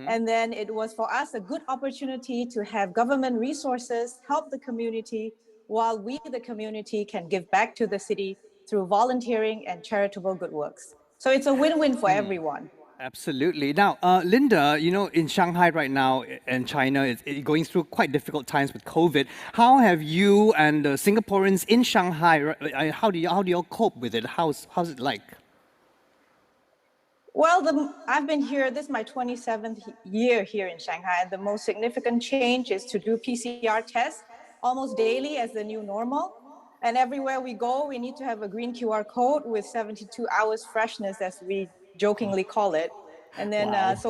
And then it was for us a good opportunity to have government resources help the community while we, the community, can give back to the city through volunteering and charitable good works. So it's a win-win for everyone. Absolutely. Now, Linda, you know, in Shanghai right now and China is going through quite difficult times with COVID. How have you and the Singaporeans in Shanghai, how do you all cope with it? How's it like? Well, I've been here, this is my 27th year here in Shanghai. The most significant change is to do PCR tests almost daily as the new normal. And everywhere we go, we need to have a green QR code with 72 hours freshness, as we jokingly call it. And then, Wow. so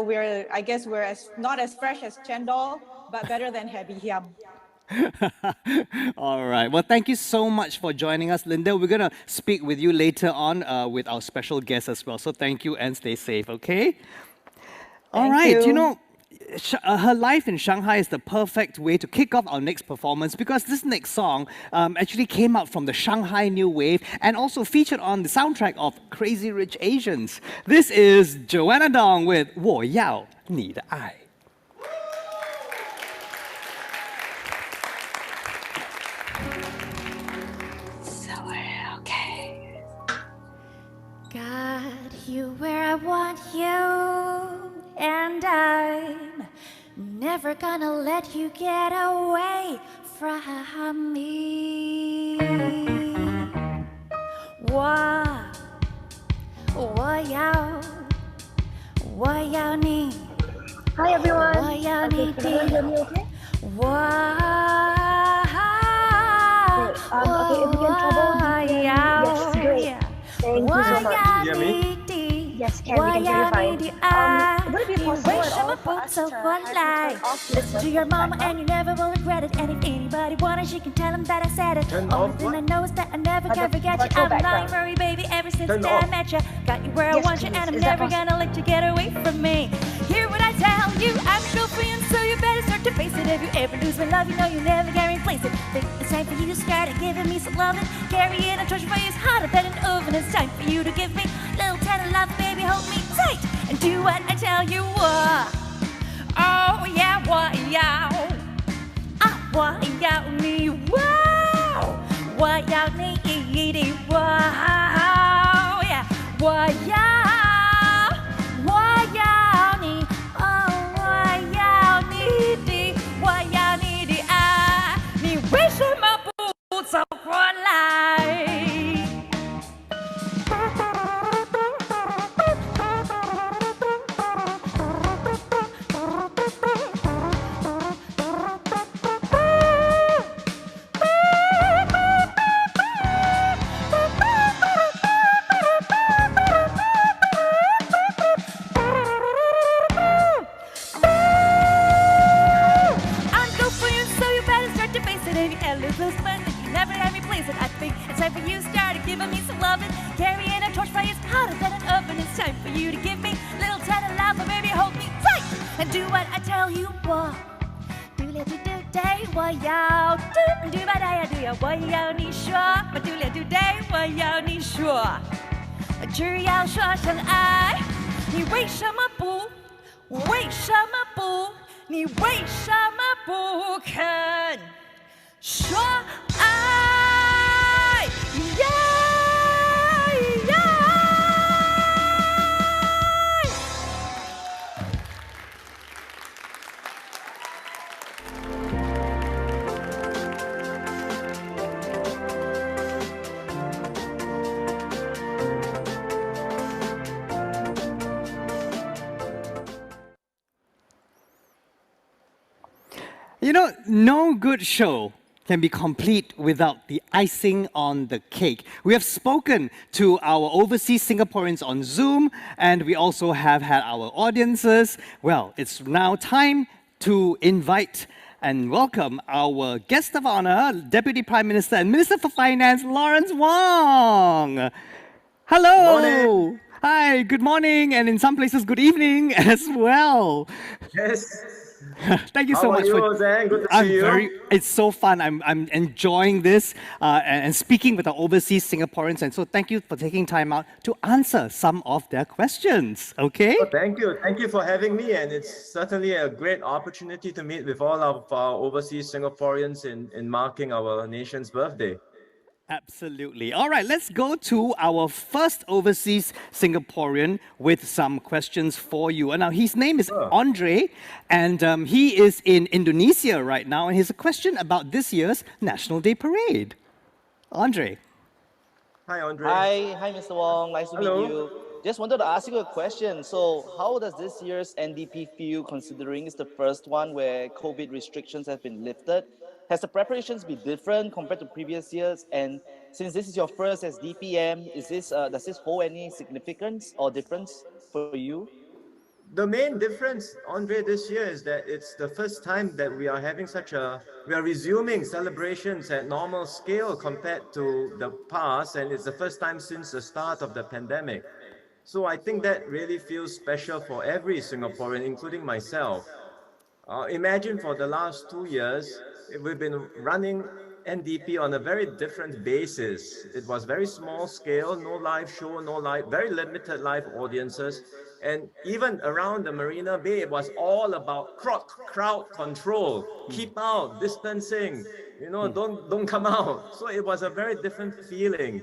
I guess we're not as fresh as Chendol, but better than Happy Hiam. All right. Well, thank you so much for joining us, Linda. We're going to speak with you later on with our special guest as well. So thank you and stay safe, okay? All right. You know, her life in Shanghai is the perfect way to kick off our next performance because this next song actually came out from the Shanghai New Wave and also featured on the soundtrack of Crazy Rich Asians. This is Joanna Dong with 我要你的爱. Got you where I want you, and I'm never gonna let you get away from me. 我要你 Hi everyone. 我要你 Okay, can everyone hear me okay? 我 Okay, if you can trouble, yes, great. Thank you so much. Can you hear me? Yes, can we can hear you fine. Would it be possible at all for us to have you turn off your Listen to your mama and you never will regret it. And if anybody wants it, she can tell them that I said it. Only thing I know is that I never can forget you. I'm lying for you, baby, ever since the day I met you. Got you where I want you, and I'm never gonna let you get away from me. Hear what I tell you, I'm your girlfriend, so you better start to face it. If you ever lose my love, you know you'll never get replace it. Think it's time for you to start giving me some loving. Carrying a torch for you is hotter than an oven. It's time for you to give me little tender love, baby, hold me tight and do what I tell you. Oh yeah, 我要你，我要你的，我要你，我要你的爱，你为什么不走过来？只要说声爱，你为什么不？你为什么不肯说爱？ You know, no good show can be complete without the icing on the cake. We have spoken to our overseas Singaporeans on Zoom, and we also have had our audiences. Well, it's now time to invite and welcome our guest of honor, Deputy Prime Minister and Minister for Finance, Lawrence Wong. Hello. Morning. Hi, good morning, and in some places, good evening as well. Yes. Thank you so much for. Zhang? Good to see you. It's so fun. I'm enjoying this and speaking with our overseas Singaporeans, and so thank you for taking time out to answer some of their questions. Okay. Oh, thank you for having me, and it's certainly a great opportunity to meet with all of our overseas Singaporeans in marking our nation's birthday. Absolutely. All right, let's go to our first overseas Singaporean with some questions for you. And now his name is Andre, and he is in Indonesia right now, and he has a question about this year's National Day Parade. Andre. Hi, Andre. Hi, Mr. Wong. Nice to meet you. Just wanted to ask you a question. So, how does this year's NDP feel, considering it's the first one where COVID restrictions have been lifted? Has the preparations been different compared to previous years? And since this is your first as DPM, does this hold any significance or difference for you? The main difference, Andre, this year is that it's the first time that we are resuming celebrations at normal scale compared to the past, and it's the first time since the start of the pandemic. So I think that really feels special for every Singaporean, including myself. Imagine for the last 2 years, we've been running NDP on a very different basis. It was very small scale, no live show, very limited live audiences. And even around the Marina Bay, it was all about crowd control. Keep out, distancing, don't come out. So it was a very different feeling.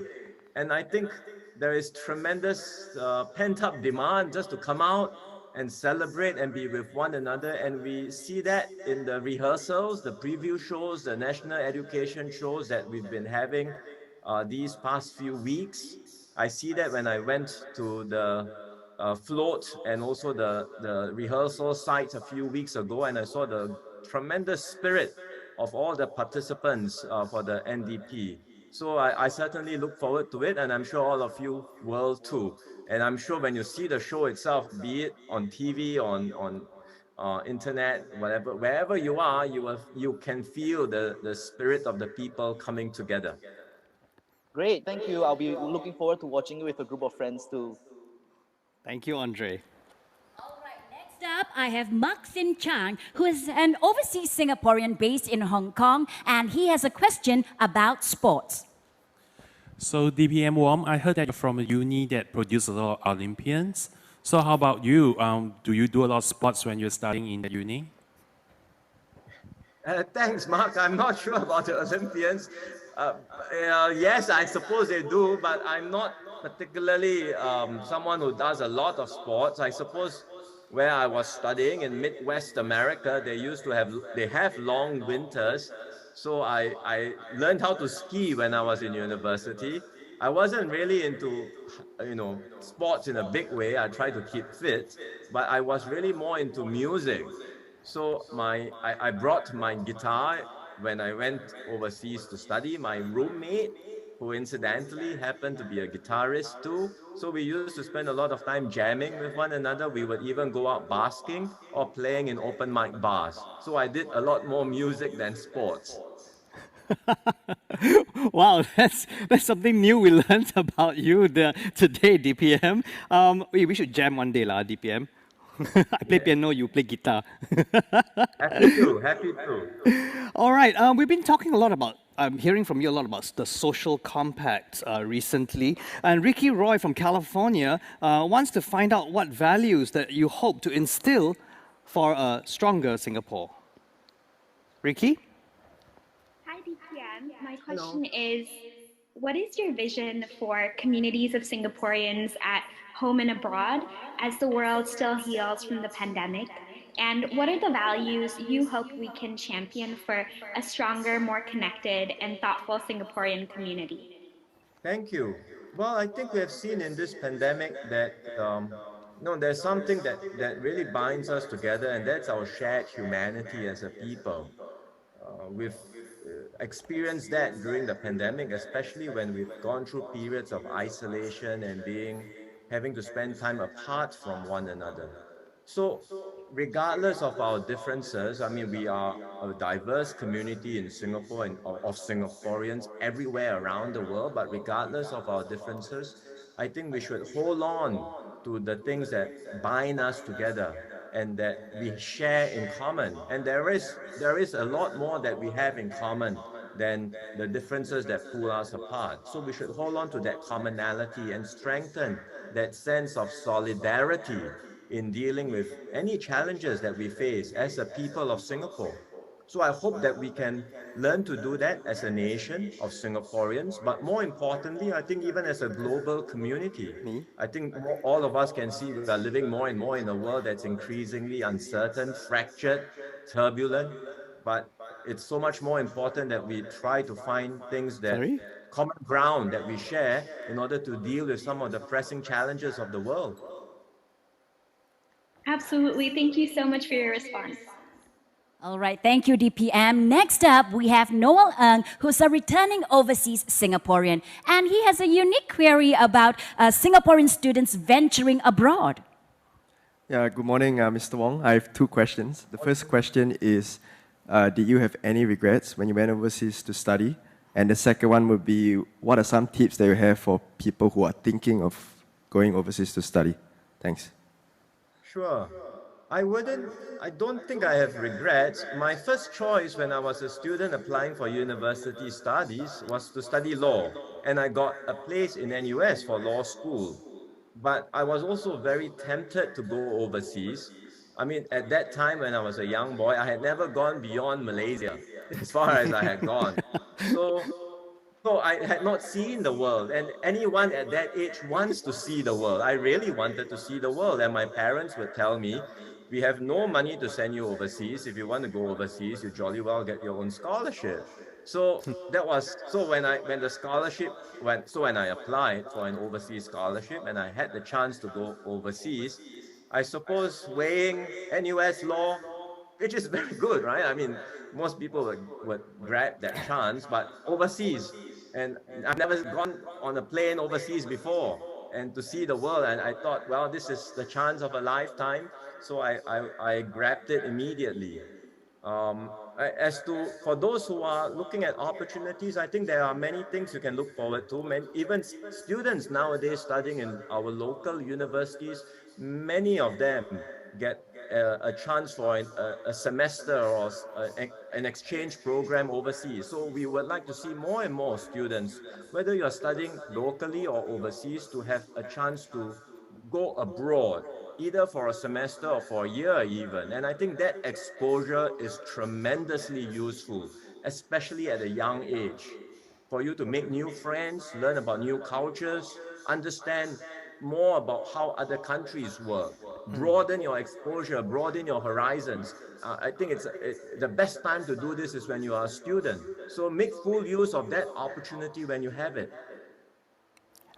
And I think there is tremendous pent-up demand just to come out and celebrate and be with one another. And we see that in the rehearsals, the preview shows, the national education shows that we've been having these past few weeks. I see that when I went to the float and also the rehearsal sites a few weeks ago, and I saw the tremendous spirit of all the participants for the NDP. So I certainly look forward to it, and I'm sure all of you will too. And I'm sure when you see the show itself, be it on TV, on internet, wherever you are, you can feel the spirit of the people coming together. Great, thank you. I'll be looking forward to watching you with a group of friends too. Thank you, Andre. Next up, I have Maxine Chang, who is an overseas Singaporean based in Hong Kong, and he has a question about sports. So DPM Wong, I heard that you're from a uni that produces a lot of Olympians. So how about you? Do you do a lot of sports when you're studying in the uni? Thanks, Mark. I'm not sure about the Olympians. Yes, I suppose they do, but I'm not particularly someone who does a lot of sports. I suppose where I was studying in Midwest America, they have long winters. So I learned how to ski when I was in university. I wasn't really into, sports in a big way. I tried to keep fit, but I was really more into music. So I brought my guitar when I went overseas to study. My roommate, who incidentally happened to be a guitarist too. So we used to spend a lot of time jamming with one another. We would even go out basking or playing in open mic bars. So I did a lot more music than sports. Wow, that's something new we learned about you today, DPM. We should jam one day, DPM. I play piano, you play guitar. Happy to. All right, we've been talking a lot about, I'm hearing from you a lot about the social compact recently. And Ricky Roy from California wants to find out what values that you hope to instill for a stronger Singapore. Ricky? Hi, DPM. My question is, what is your vision for communities of Singaporeans at home and abroad as the world still heals from the pandemic? And what are the values you hope we can champion for a stronger, more connected, and thoughtful Singaporean community? Thank you. Well, I think we have seen in this pandemic that there's something that really binds us together, and that's our shared humanity as a people. we've experienced that during the pandemic, especially when we've gone through periods of isolation and having to spend time apart from one another. So regardless of our differences, I mean, we are a diverse community in Singapore and of Singaporeans everywhere around the world, but regardless of our differences, I think we should hold on to the things that bind us together and that we share in common. And there is a lot more that we have in common than the differences that pull us apart. So we should hold on to that commonality and strengthen that sense of solidarity in dealing with any challenges that we face as a people of Singapore. So I hope that we can learn to do that as a nation of Singaporeans, but more importantly, I think even as a global community. I think all of us can see we are living more and more in a world that's increasingly uncertain, fractured, turbulent, but it's so much more important that we try to find things that common ground that we share in order to deal with some of the pressing challenges of the world. Absolutely. Thank you so much for your response. All right, thank you, DPM. Next up, we have Noel Ng, who's a returning overseas Singaporean, and he has a unique query about Singaporean students venturing abroad. Yeah, good morning, Mr. Wong. I have two questions. The first question is, did you have any regrets when you went overseas to study? And the second one would be, what are some tips that you have for people who are thinking of going overseas to study? Thanks. Sure. I don't think I have regrets. My first choice when I was a student applying for university studies was to study law, and I got a place in NUS for law school. But I was also very tempted to go overseas. I mean, at that time when I was a young boy, I had never gone beyond Malaysia, as far as I had gone. So I had not seen the world, and anyone at that age wants to see the world. I really wanted to see the world, and my parents would tell me, we have no money to send you overseas. If you want to go overseas, you jolly well get your own scholarship. So that was when I applied for an overseas scholarship and I had the chance to go overseas, I suppose weighing NUS law, which is very good, right? I mean, most people would grab that chance, but overseas, and I've never gone on a plane overseas before, and to see the world, and I thought, well, this is the chance of a lifetime, so I grabbed it immediately. For those who are looking at opportunities, I think there are many things you can look forward to. Even students nowadays studying in our local universities, many of them get a chance for a semester or an exchange program overseas. So we would like to see more and more students, whether you're studying locally or overseas, to have a chance to go abroad, either for a semester or for a year even. And I think that exposure is tremendously useful, especially at a young age, for you to make new friends, learn about new cultures, understand more about how other countries work, broaden your exposure, broaden your horizons. I think the best time to do this is when you are a student. So make full use of that opportunity when you have it.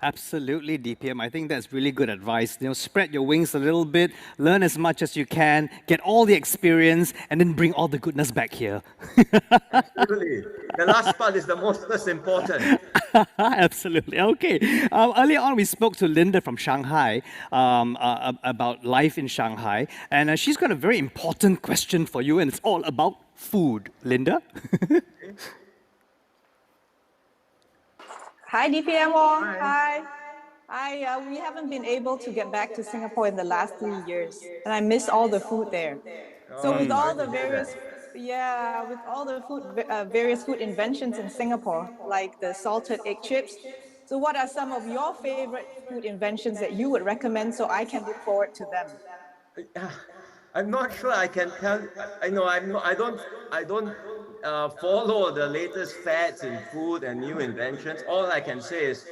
Absolutely, DPM. I think that's really good advice. Spread your wings a little bit, learn as much as you can, get all the experience, and then bring all the goodness back here. Absolutely. The last part is the most important. Absolutely. Okay. Earlier on, we spoke to Linda from Shanghai about life in Shanghai, and she's got a very important question for you, and it's all about food. Linda? Hi, DPM Wong. Hi. We haven't been able to get back to Singapore in the last 3 years, and I miss all the food there. So with all the various various food inventions in Singapore, like the salted egg chips. So what are some of your favorite food inventions that you would recommend so I can look forward to them? I'm not sure I can tell. I don't follow the latest fads in food and new inventions. All I can say is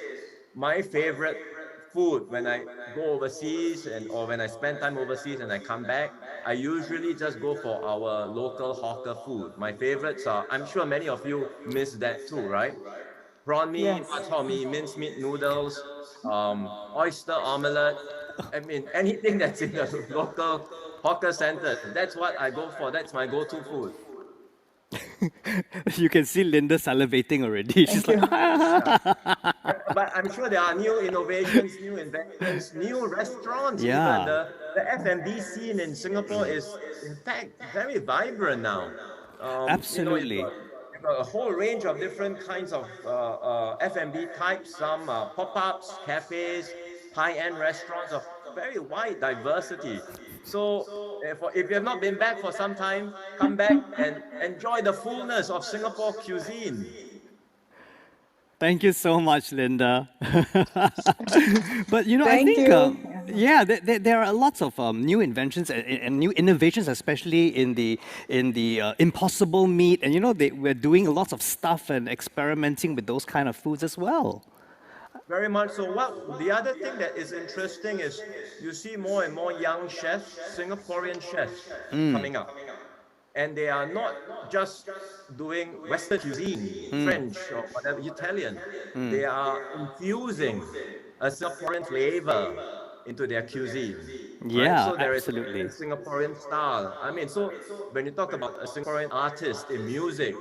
my favorite food when I go overseas or when I spend time overseas and I come back, I usually just go for our local hawker food. My favorites are, I'm sure many of you miss that too, right? Prawn mee, bak chor mee, mincemeat noodles, oyster omelette. I mean, anything that's in the local hawker centers. That's what I go for. That's my go-to food. You can see Linda salivating already. She's like, But I'm sure there are new innovations, new inventions, new restaurants. Yeah. Even the F&B scene in Singapore is, in fact, very vibrant now. Absolutely. You've got a whole range of different kinds of F&B types. Some pop-ups, cafes, high-end restaurants of very wide diversity. So if you have not been back for some time, come back and enjoy the fullness of Singapore cuisine. Thank you so much, Linda. But I Thank think, you. there are lots of new inventions and new innovations, especially in the impossible meat. And we're doing lots of stuff and experimenting with those kind of foods as well. Very much so. The other thing that is interesting is you see more and more young chefs, Singaporean chefs, coming up. And they are not just doing Western cuisine, French or whatever, Italian. They are infusing a Singaporean flavor into their cuisine. Yeah, So there absolutely. is a Singaporean style. I mean, so when you talk about a Singaporean artist in music,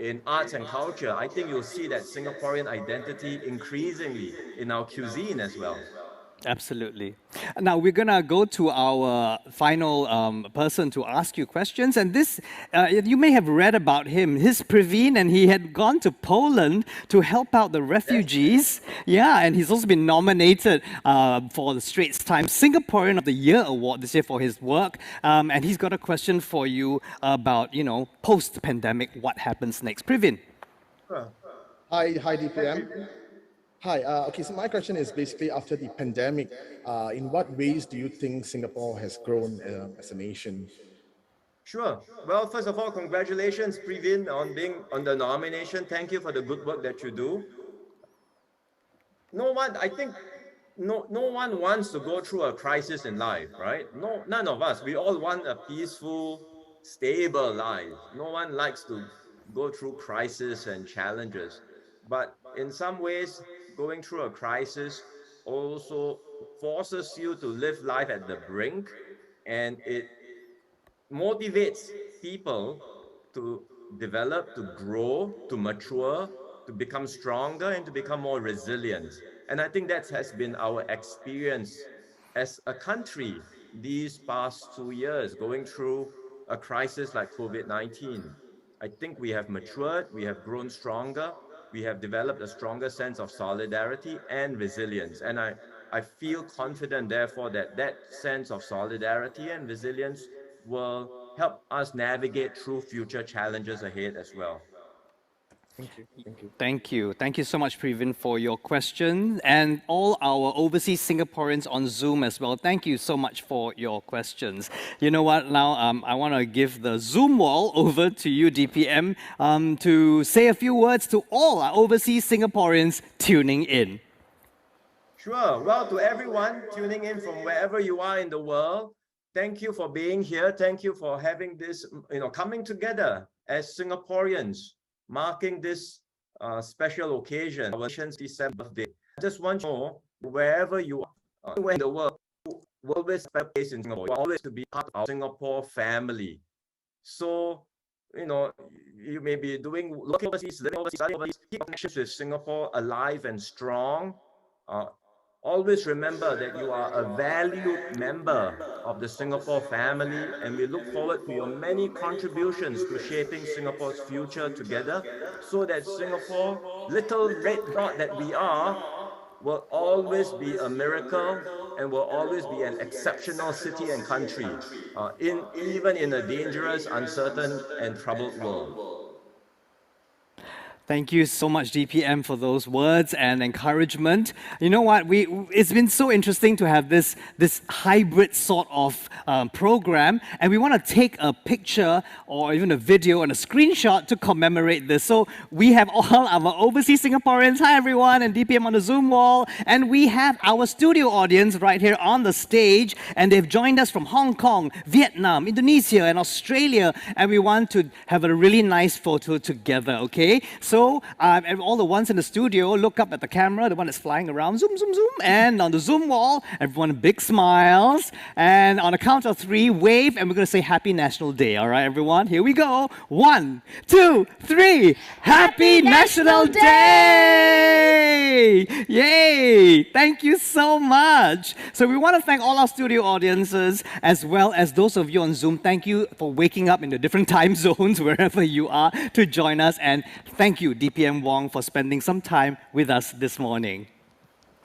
in arts and culture, I think you'll see that Singaporean identity increasingly in our cuisine as well. Absolutely. Now we're gonna go to our final person to ask you questions, and this you may have read about him. He's Praveen, and he had gone to Poland to help out the refugees. Yeah, and he's also been nominated for the Straits Times Singaporean of the Year award this year for his work. And he's got a question for you about post-pandemic, what happens next. Praveen. Hi, DPM. Hi, okay, so my question is basically after the pandemic, in what ways do you think Singapore has grown as a nation? Sure. Well, first of all, congratulations, Praveen, on being on the nomination. Thank you for the good work that you do. I think no one wants to go through a crisis in life, right? None of us. We all want a peaceful, stable life. No one likes to go through crisis and challenges. But in some ways, going through a crisis also forces you to live life at the brink, and it motivates people to develop, to grow, to mature, to become stronger, and to become more resilient. And I think that has been our experience as a country these past 2 years, going through a crisis like COVID-19. I think we have matured, we have grown stronger, we have developed a stronger sense of solidarity and resilience. And I feel confident, therefore, that sense of solidarity and resilience will help us navigate through future challenges ahead as well. Thank you. Thank you. Thank you. Thank you so much, Praveen, for your question, and all our overseas Singaporeans on Zoom as well. Thank you so much for your questions. You know what? Now, I want to give the Zoom wall over to you, DPM, to say a few words to all our overseas Singaporeans tuning in. Sure. Well, to everyone tuning in from wherever you are in the world, thank you for being here. Thank you for having this, coming together as Singaporeans, marking this special occasion, our nation's December birthday. I just want you to know, wherever you are, anywhere in the world, you will always have a place in Singapore. You always to be part of our Singapore family. So, you may be looking overseas, living overseas, studying overseas, keep connections with Singapore alive and strong. Always remember that you are a valued member of the Singapore family, and we look forward to your many contributions to shaping Singapore's future together, so that Singapore, little red dot that we are, will always be a miracle and will always be an exceptional city and country, even in a dangerous, uncertain, and troubled world. Thank you so much, DPM, for those words and encouragement. You know what? It's been so interesting to have this hybrid sort of program, and we want to take a picture or even a video and a screenshot to commemorate this. So we have all our overseas Singaporeans, hi everyone, and DPM on the Zoom wall, and we have our studio audience right here on the stage, and they've joined us from Hong Kong, Vietnam, Indonesia, and Australia, and we want to have a really nice photo together, okay? So So, and all the ones in the studio, look up at the camera, the one that's flying around, zoom, zoom, zoom, and on the Zoom wall, everyone big smiles, and on a count of 3, wave, and we're going to say Happy National Day, all right, everyone? Here we go. 1, 2, 3. Happy National Day! Yay! Thank you so much. So we want to thank all our studio audiences, as well as those of you on Zoom. Thank you for waking up in the different time zones, wherever you are, to join us. And thank you, DPM Wong, for spending some time with us this morning.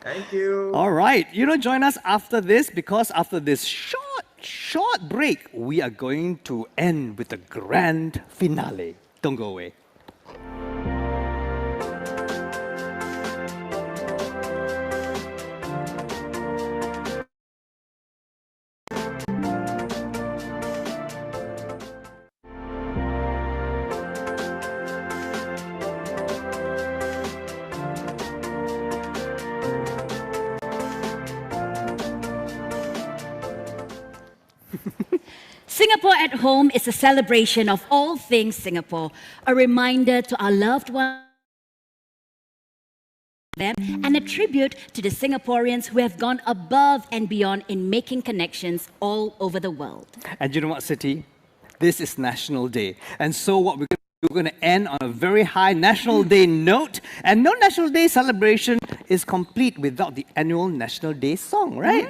Thank you. All right. Join us after this, because after this short break, we are going to end with the grand finale. Don't go away. Singapore at Home is a celebration of all things Singapore, a reminder to our loved ones and a tribute to the Singaporeans who have gone above and beyond in making connections all over the world. And you know what, City? This is National Day. And so what we're going to end on a very high National Day note. And no National Day celebration is complete without the annual National Day song, right?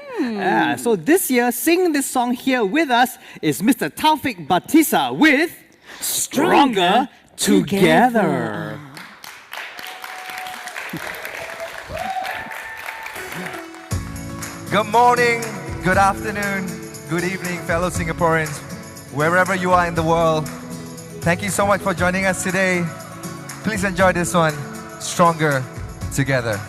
So this year, singing this song here with us is Mr. Taufik Batisa with Stronger Together. Good morning, good afternoon, good evening, fellow Singaporeans, wherever you are in the world. Thank you so much for joining us today. Please enjoy this one, Stronger Together.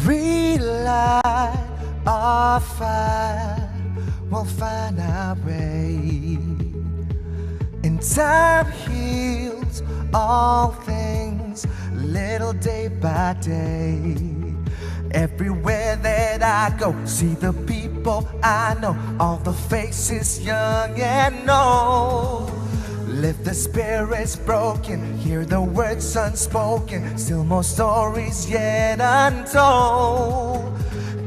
Relight our fire, we'll find our way. In time heals all things, little day by day. Everywhere that I go, see the people I know, all the faces young and old. Lift the spirits broken, hear the words unspoken, still more stories yet untold.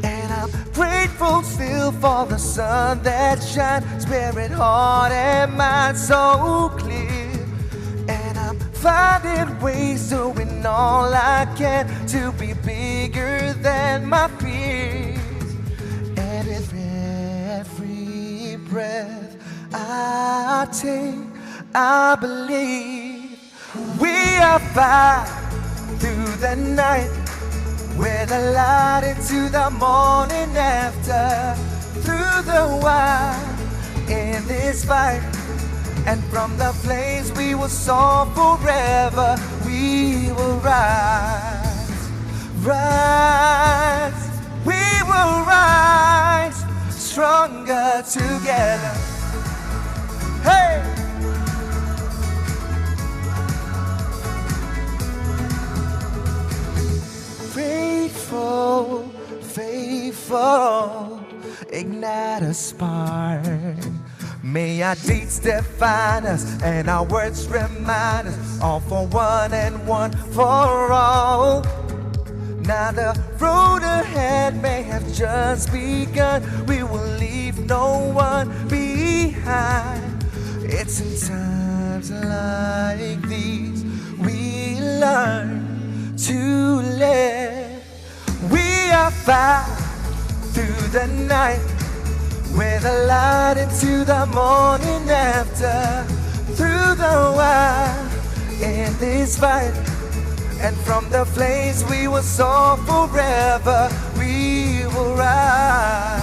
And I'm grateful still for the sun that shines, spirit, heart and mind so clear. And I'm finding ways, doing all I can to be bigger than my fears. And with every breath I take, I believe we are fighting through the night, with a light into the morning after, through the wire in this fight. And from the flames we will soar forever, we will rise, rise, we will rise, stronger together. Hey! Faithful, faithful, ignite a spark. May our deeds define us and our words remind us, all for one and one for all. Now the road ahead may have just begun, we will leave no one behind. It's in times like these we learn to live. We are fighting through the night, with a light into the morning after, through the wire in this fight. And from the flames we will soar forever, we will rise,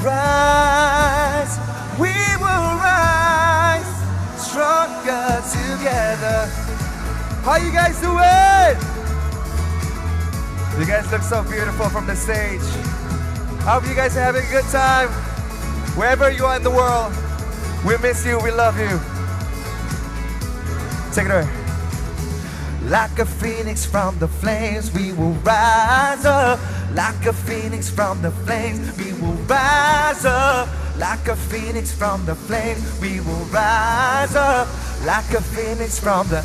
rise, we will rise, stronger together. How you guys doing? You guys look so beautiful from the stage. I hope you guys are having a good time. Wherever you are in the world, we miss you, we love you. Take it away. Like a phoenix from the flames, we will rise up. Like a phoenix from the flames, we will rise up. Like a phoenix from the flames, we will rise up. like a phoenix from the...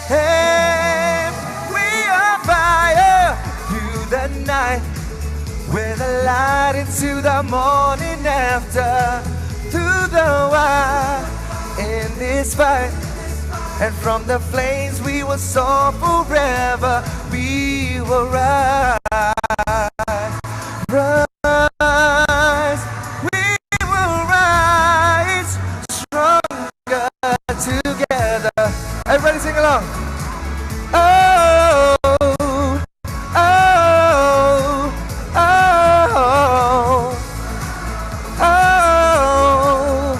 Hey, we are fire through the night, with a light into the morning after, through the wire in this fight. And from the flames we will soar forever. We will rise, rise. We will rise stronger together. Everybody sing along. Oh, oh, oh, oh.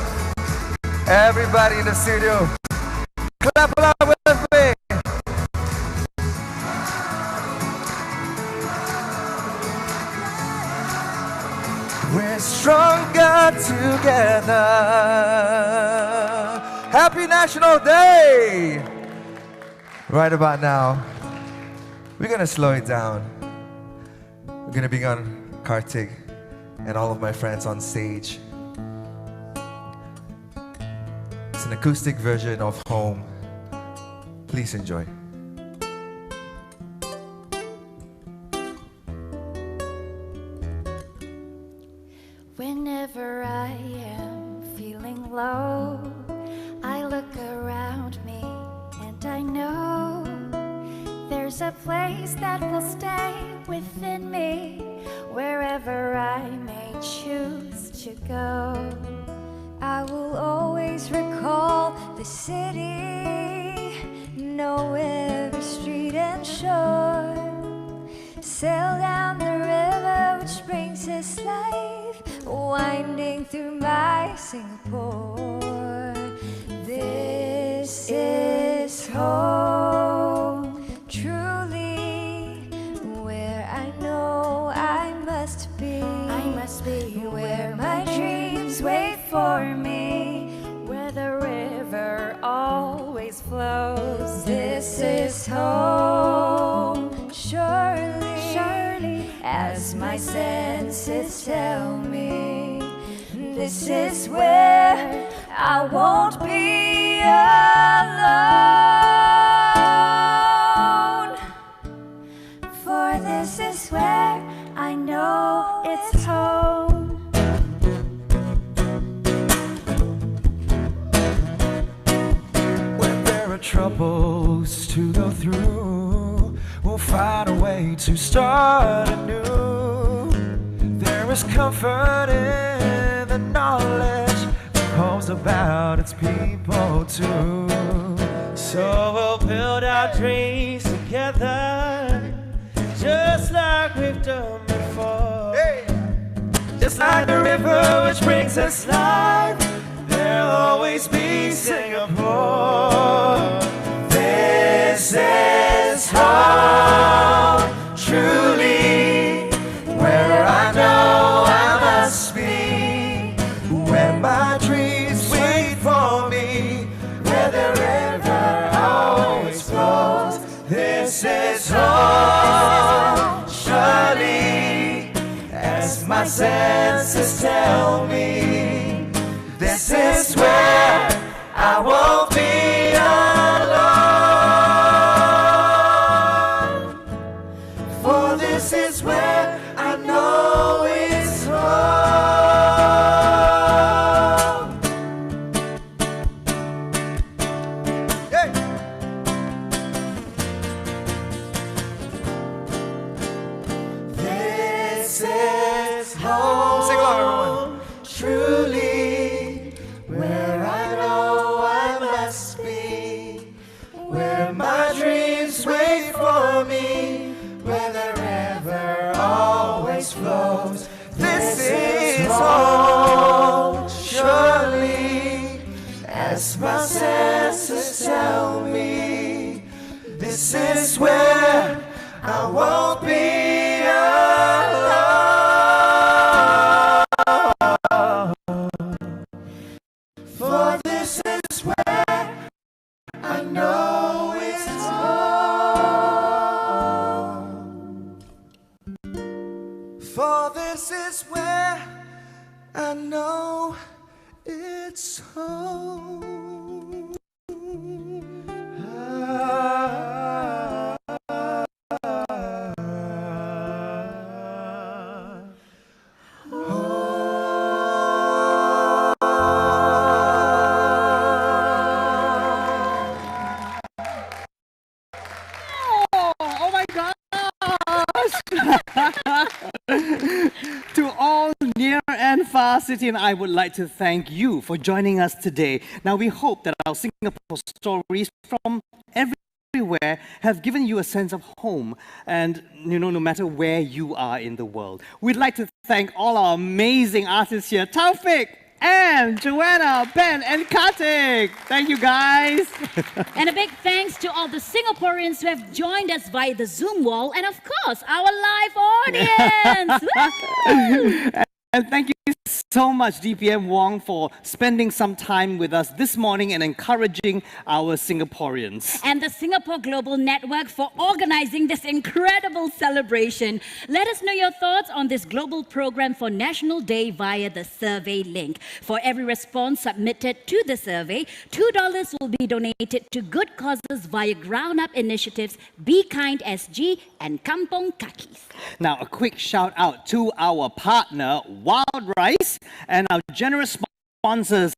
Everybody in the studio, clap along with me. We're stronger together. Happy National Day! Right about now, we're gonna slow it down. We're gonna bring on Karthik and all of my friends on stage. It's an acoustic version of Home. Please enjoy. Whenever I am feeling low, I look around me and I know there's a place that will stay within me, wherever I may choose to go. I will always recall the city, know every street and shore, sail down the river which brings us life, winding through my Singapore. This is home, truly, where I know I must be. Where my dreams wait for me, where the river always flows. This is home, surely, as my senses tell me. This is where I won't be alone, for this is where I know it's home. When there are troubles to go through, we'll find a way to start anew. There is comfort in the knowledge that home's about its people too. So we'll build our dreams together, just like we've done before. Just like the river which brings us life, there'll always be Singapore. This is home, truly, where I know I must be, where my dreams wait for me, where the river always flows. This is home, surely, as my senses tell me. This is where I won't be alone, for this is where I know it's home. Yeah. This is home. Sing along, everyone. Truly, where I know I must be, where my dreams wait for me, where the river always flows. This is home, surely, as my senses tell me. This is where I won't be alone, for this is where I know it's home. For this is where I know it's home. Siti and I would like to thank you for joining us today. Now, we hope that our Singapore stories from everywhere have given you a sense of home, and no matter where you are in the world. We'd like to thank all our amazing artists here, Taufik, Anne, Joanna, Ben, and Kartik. Thank you, guys. And a big thanks to all the Singaporeans who have joined us via the Zoom wall, and of course, our live audience. And thank you so much, DPM Wong, for spending some time with us this morning and encouraging our Singaporeans. And the Singapore Global Network for organizing this incredible celebration. Let us know your thoughts on this global program for National Day via the survey link. For every response submitted to the survey, $2 will be donated to good causes via Ground Up initiatives, Be Kind SG and Kampong Kakis. Now, a quick shout out to our partner, Wild Rice, and our generous sponsors,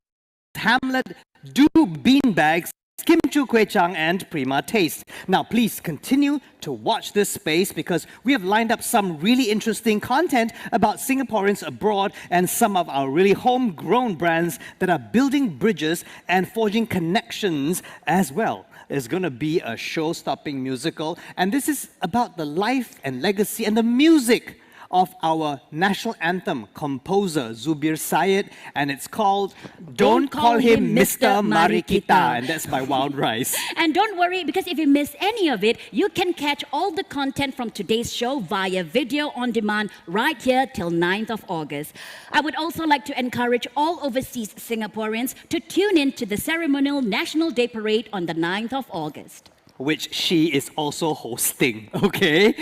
Hamlet, Do Beanbags, Kimchu Kway Chang, and Prima Taste. Now, please continue to watch this space because we have lined up some really interesting content about Singaporeans abroad and some of our really homegrown brands that are building bridges and forging connections as well. There's going to be a show-stopping musical, and this is about the life and legacy and the music of our national anthem composer Zubir Syed, and it's called Don't Call Him Mr. Mari Kita, and that's by Wild Rice. And don't worry, because if you miss any of it, you can catch all the content from today's show via video on demand right here till 9th of August. I would also like to encourage all overseas Singaporeans to tune in to the ceremonial National Day Parade on the 9th of August. Which she is also hosting, okay?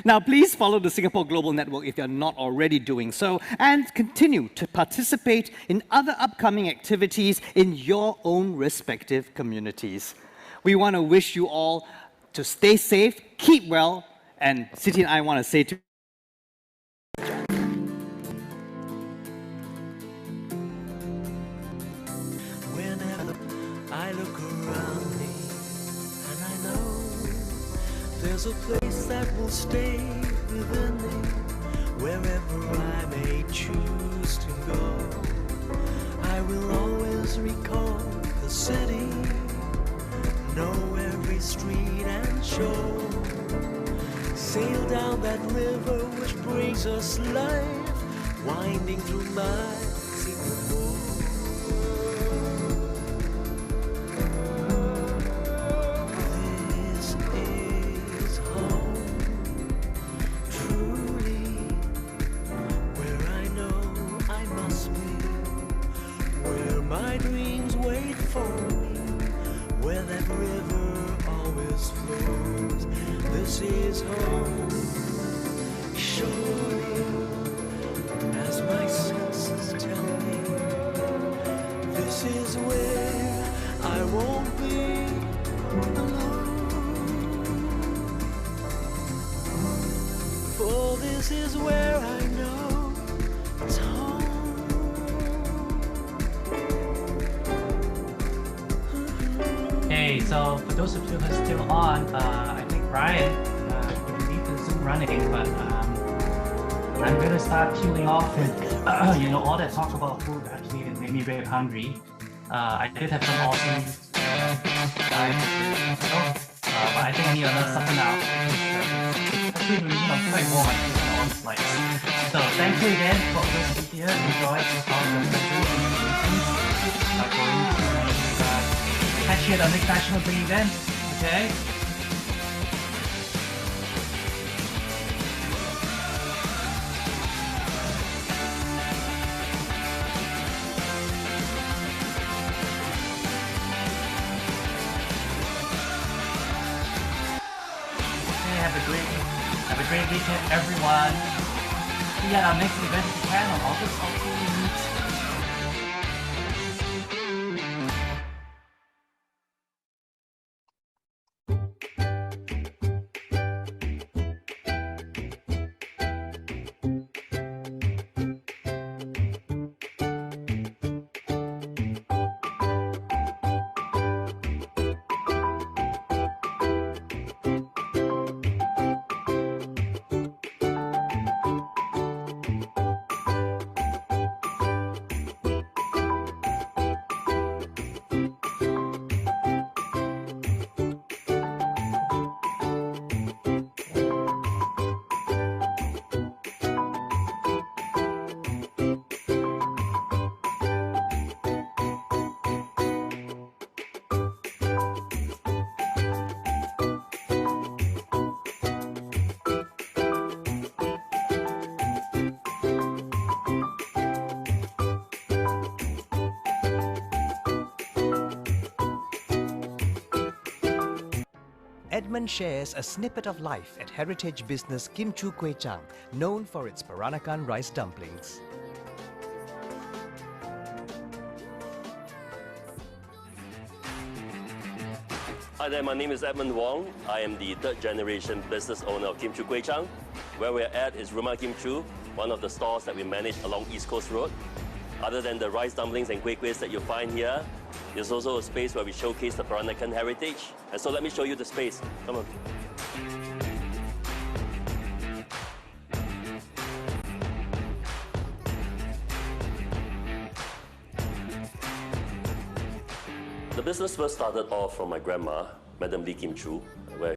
Now, please follow the Singapore Global Network if you're not already doing so, and continue to participate in other upcoming activities in your own respective communities. We want to wish you all to stay safe, keep well, and Siti and I want to say to Whenever I look around me, there's a place that will stay within me, wherever I may choose to go. I will always recall the city, know every street and shore. Sail down that river which brings us life, winding through my Singapore. My dreams wait for me, where that river always flows. This is home, surely, as my senses tell me. This is where I won't be alone, for this is where I know it's home. Hey, so for those of you who are still on, I think Brian, you need to Zoom running, but I'm going to start peeling off with, all that talk about food actually it made me very hungry. I did have some awesome but I think I need another supper now. It's actually quite warm, I think, on slides. So thank you again for those of you here. Enjoy all the catch you at the next National Day event, okay? Okay, have a great weekend, everyone. See you at our next event if you can on August 14th. Edmund shares a snippet of life at heritage business Kim Chu Kway Chang, known for its Peranakan rice dumplings. Hi there, my name is Edmund Wong. I am the third generation business owner of Kim Chu Kway Chang. Where we're at is Rumah Kim Chu, one of the stores that we manage along East Coast Road. Other than the rice dumplings and kueh kuehs that you find here, there's also a space where we showcase the Peranakan heritage. And so let me show you the space. Come on. The business first started off from my grandma, Madam Lee Kim Chu, where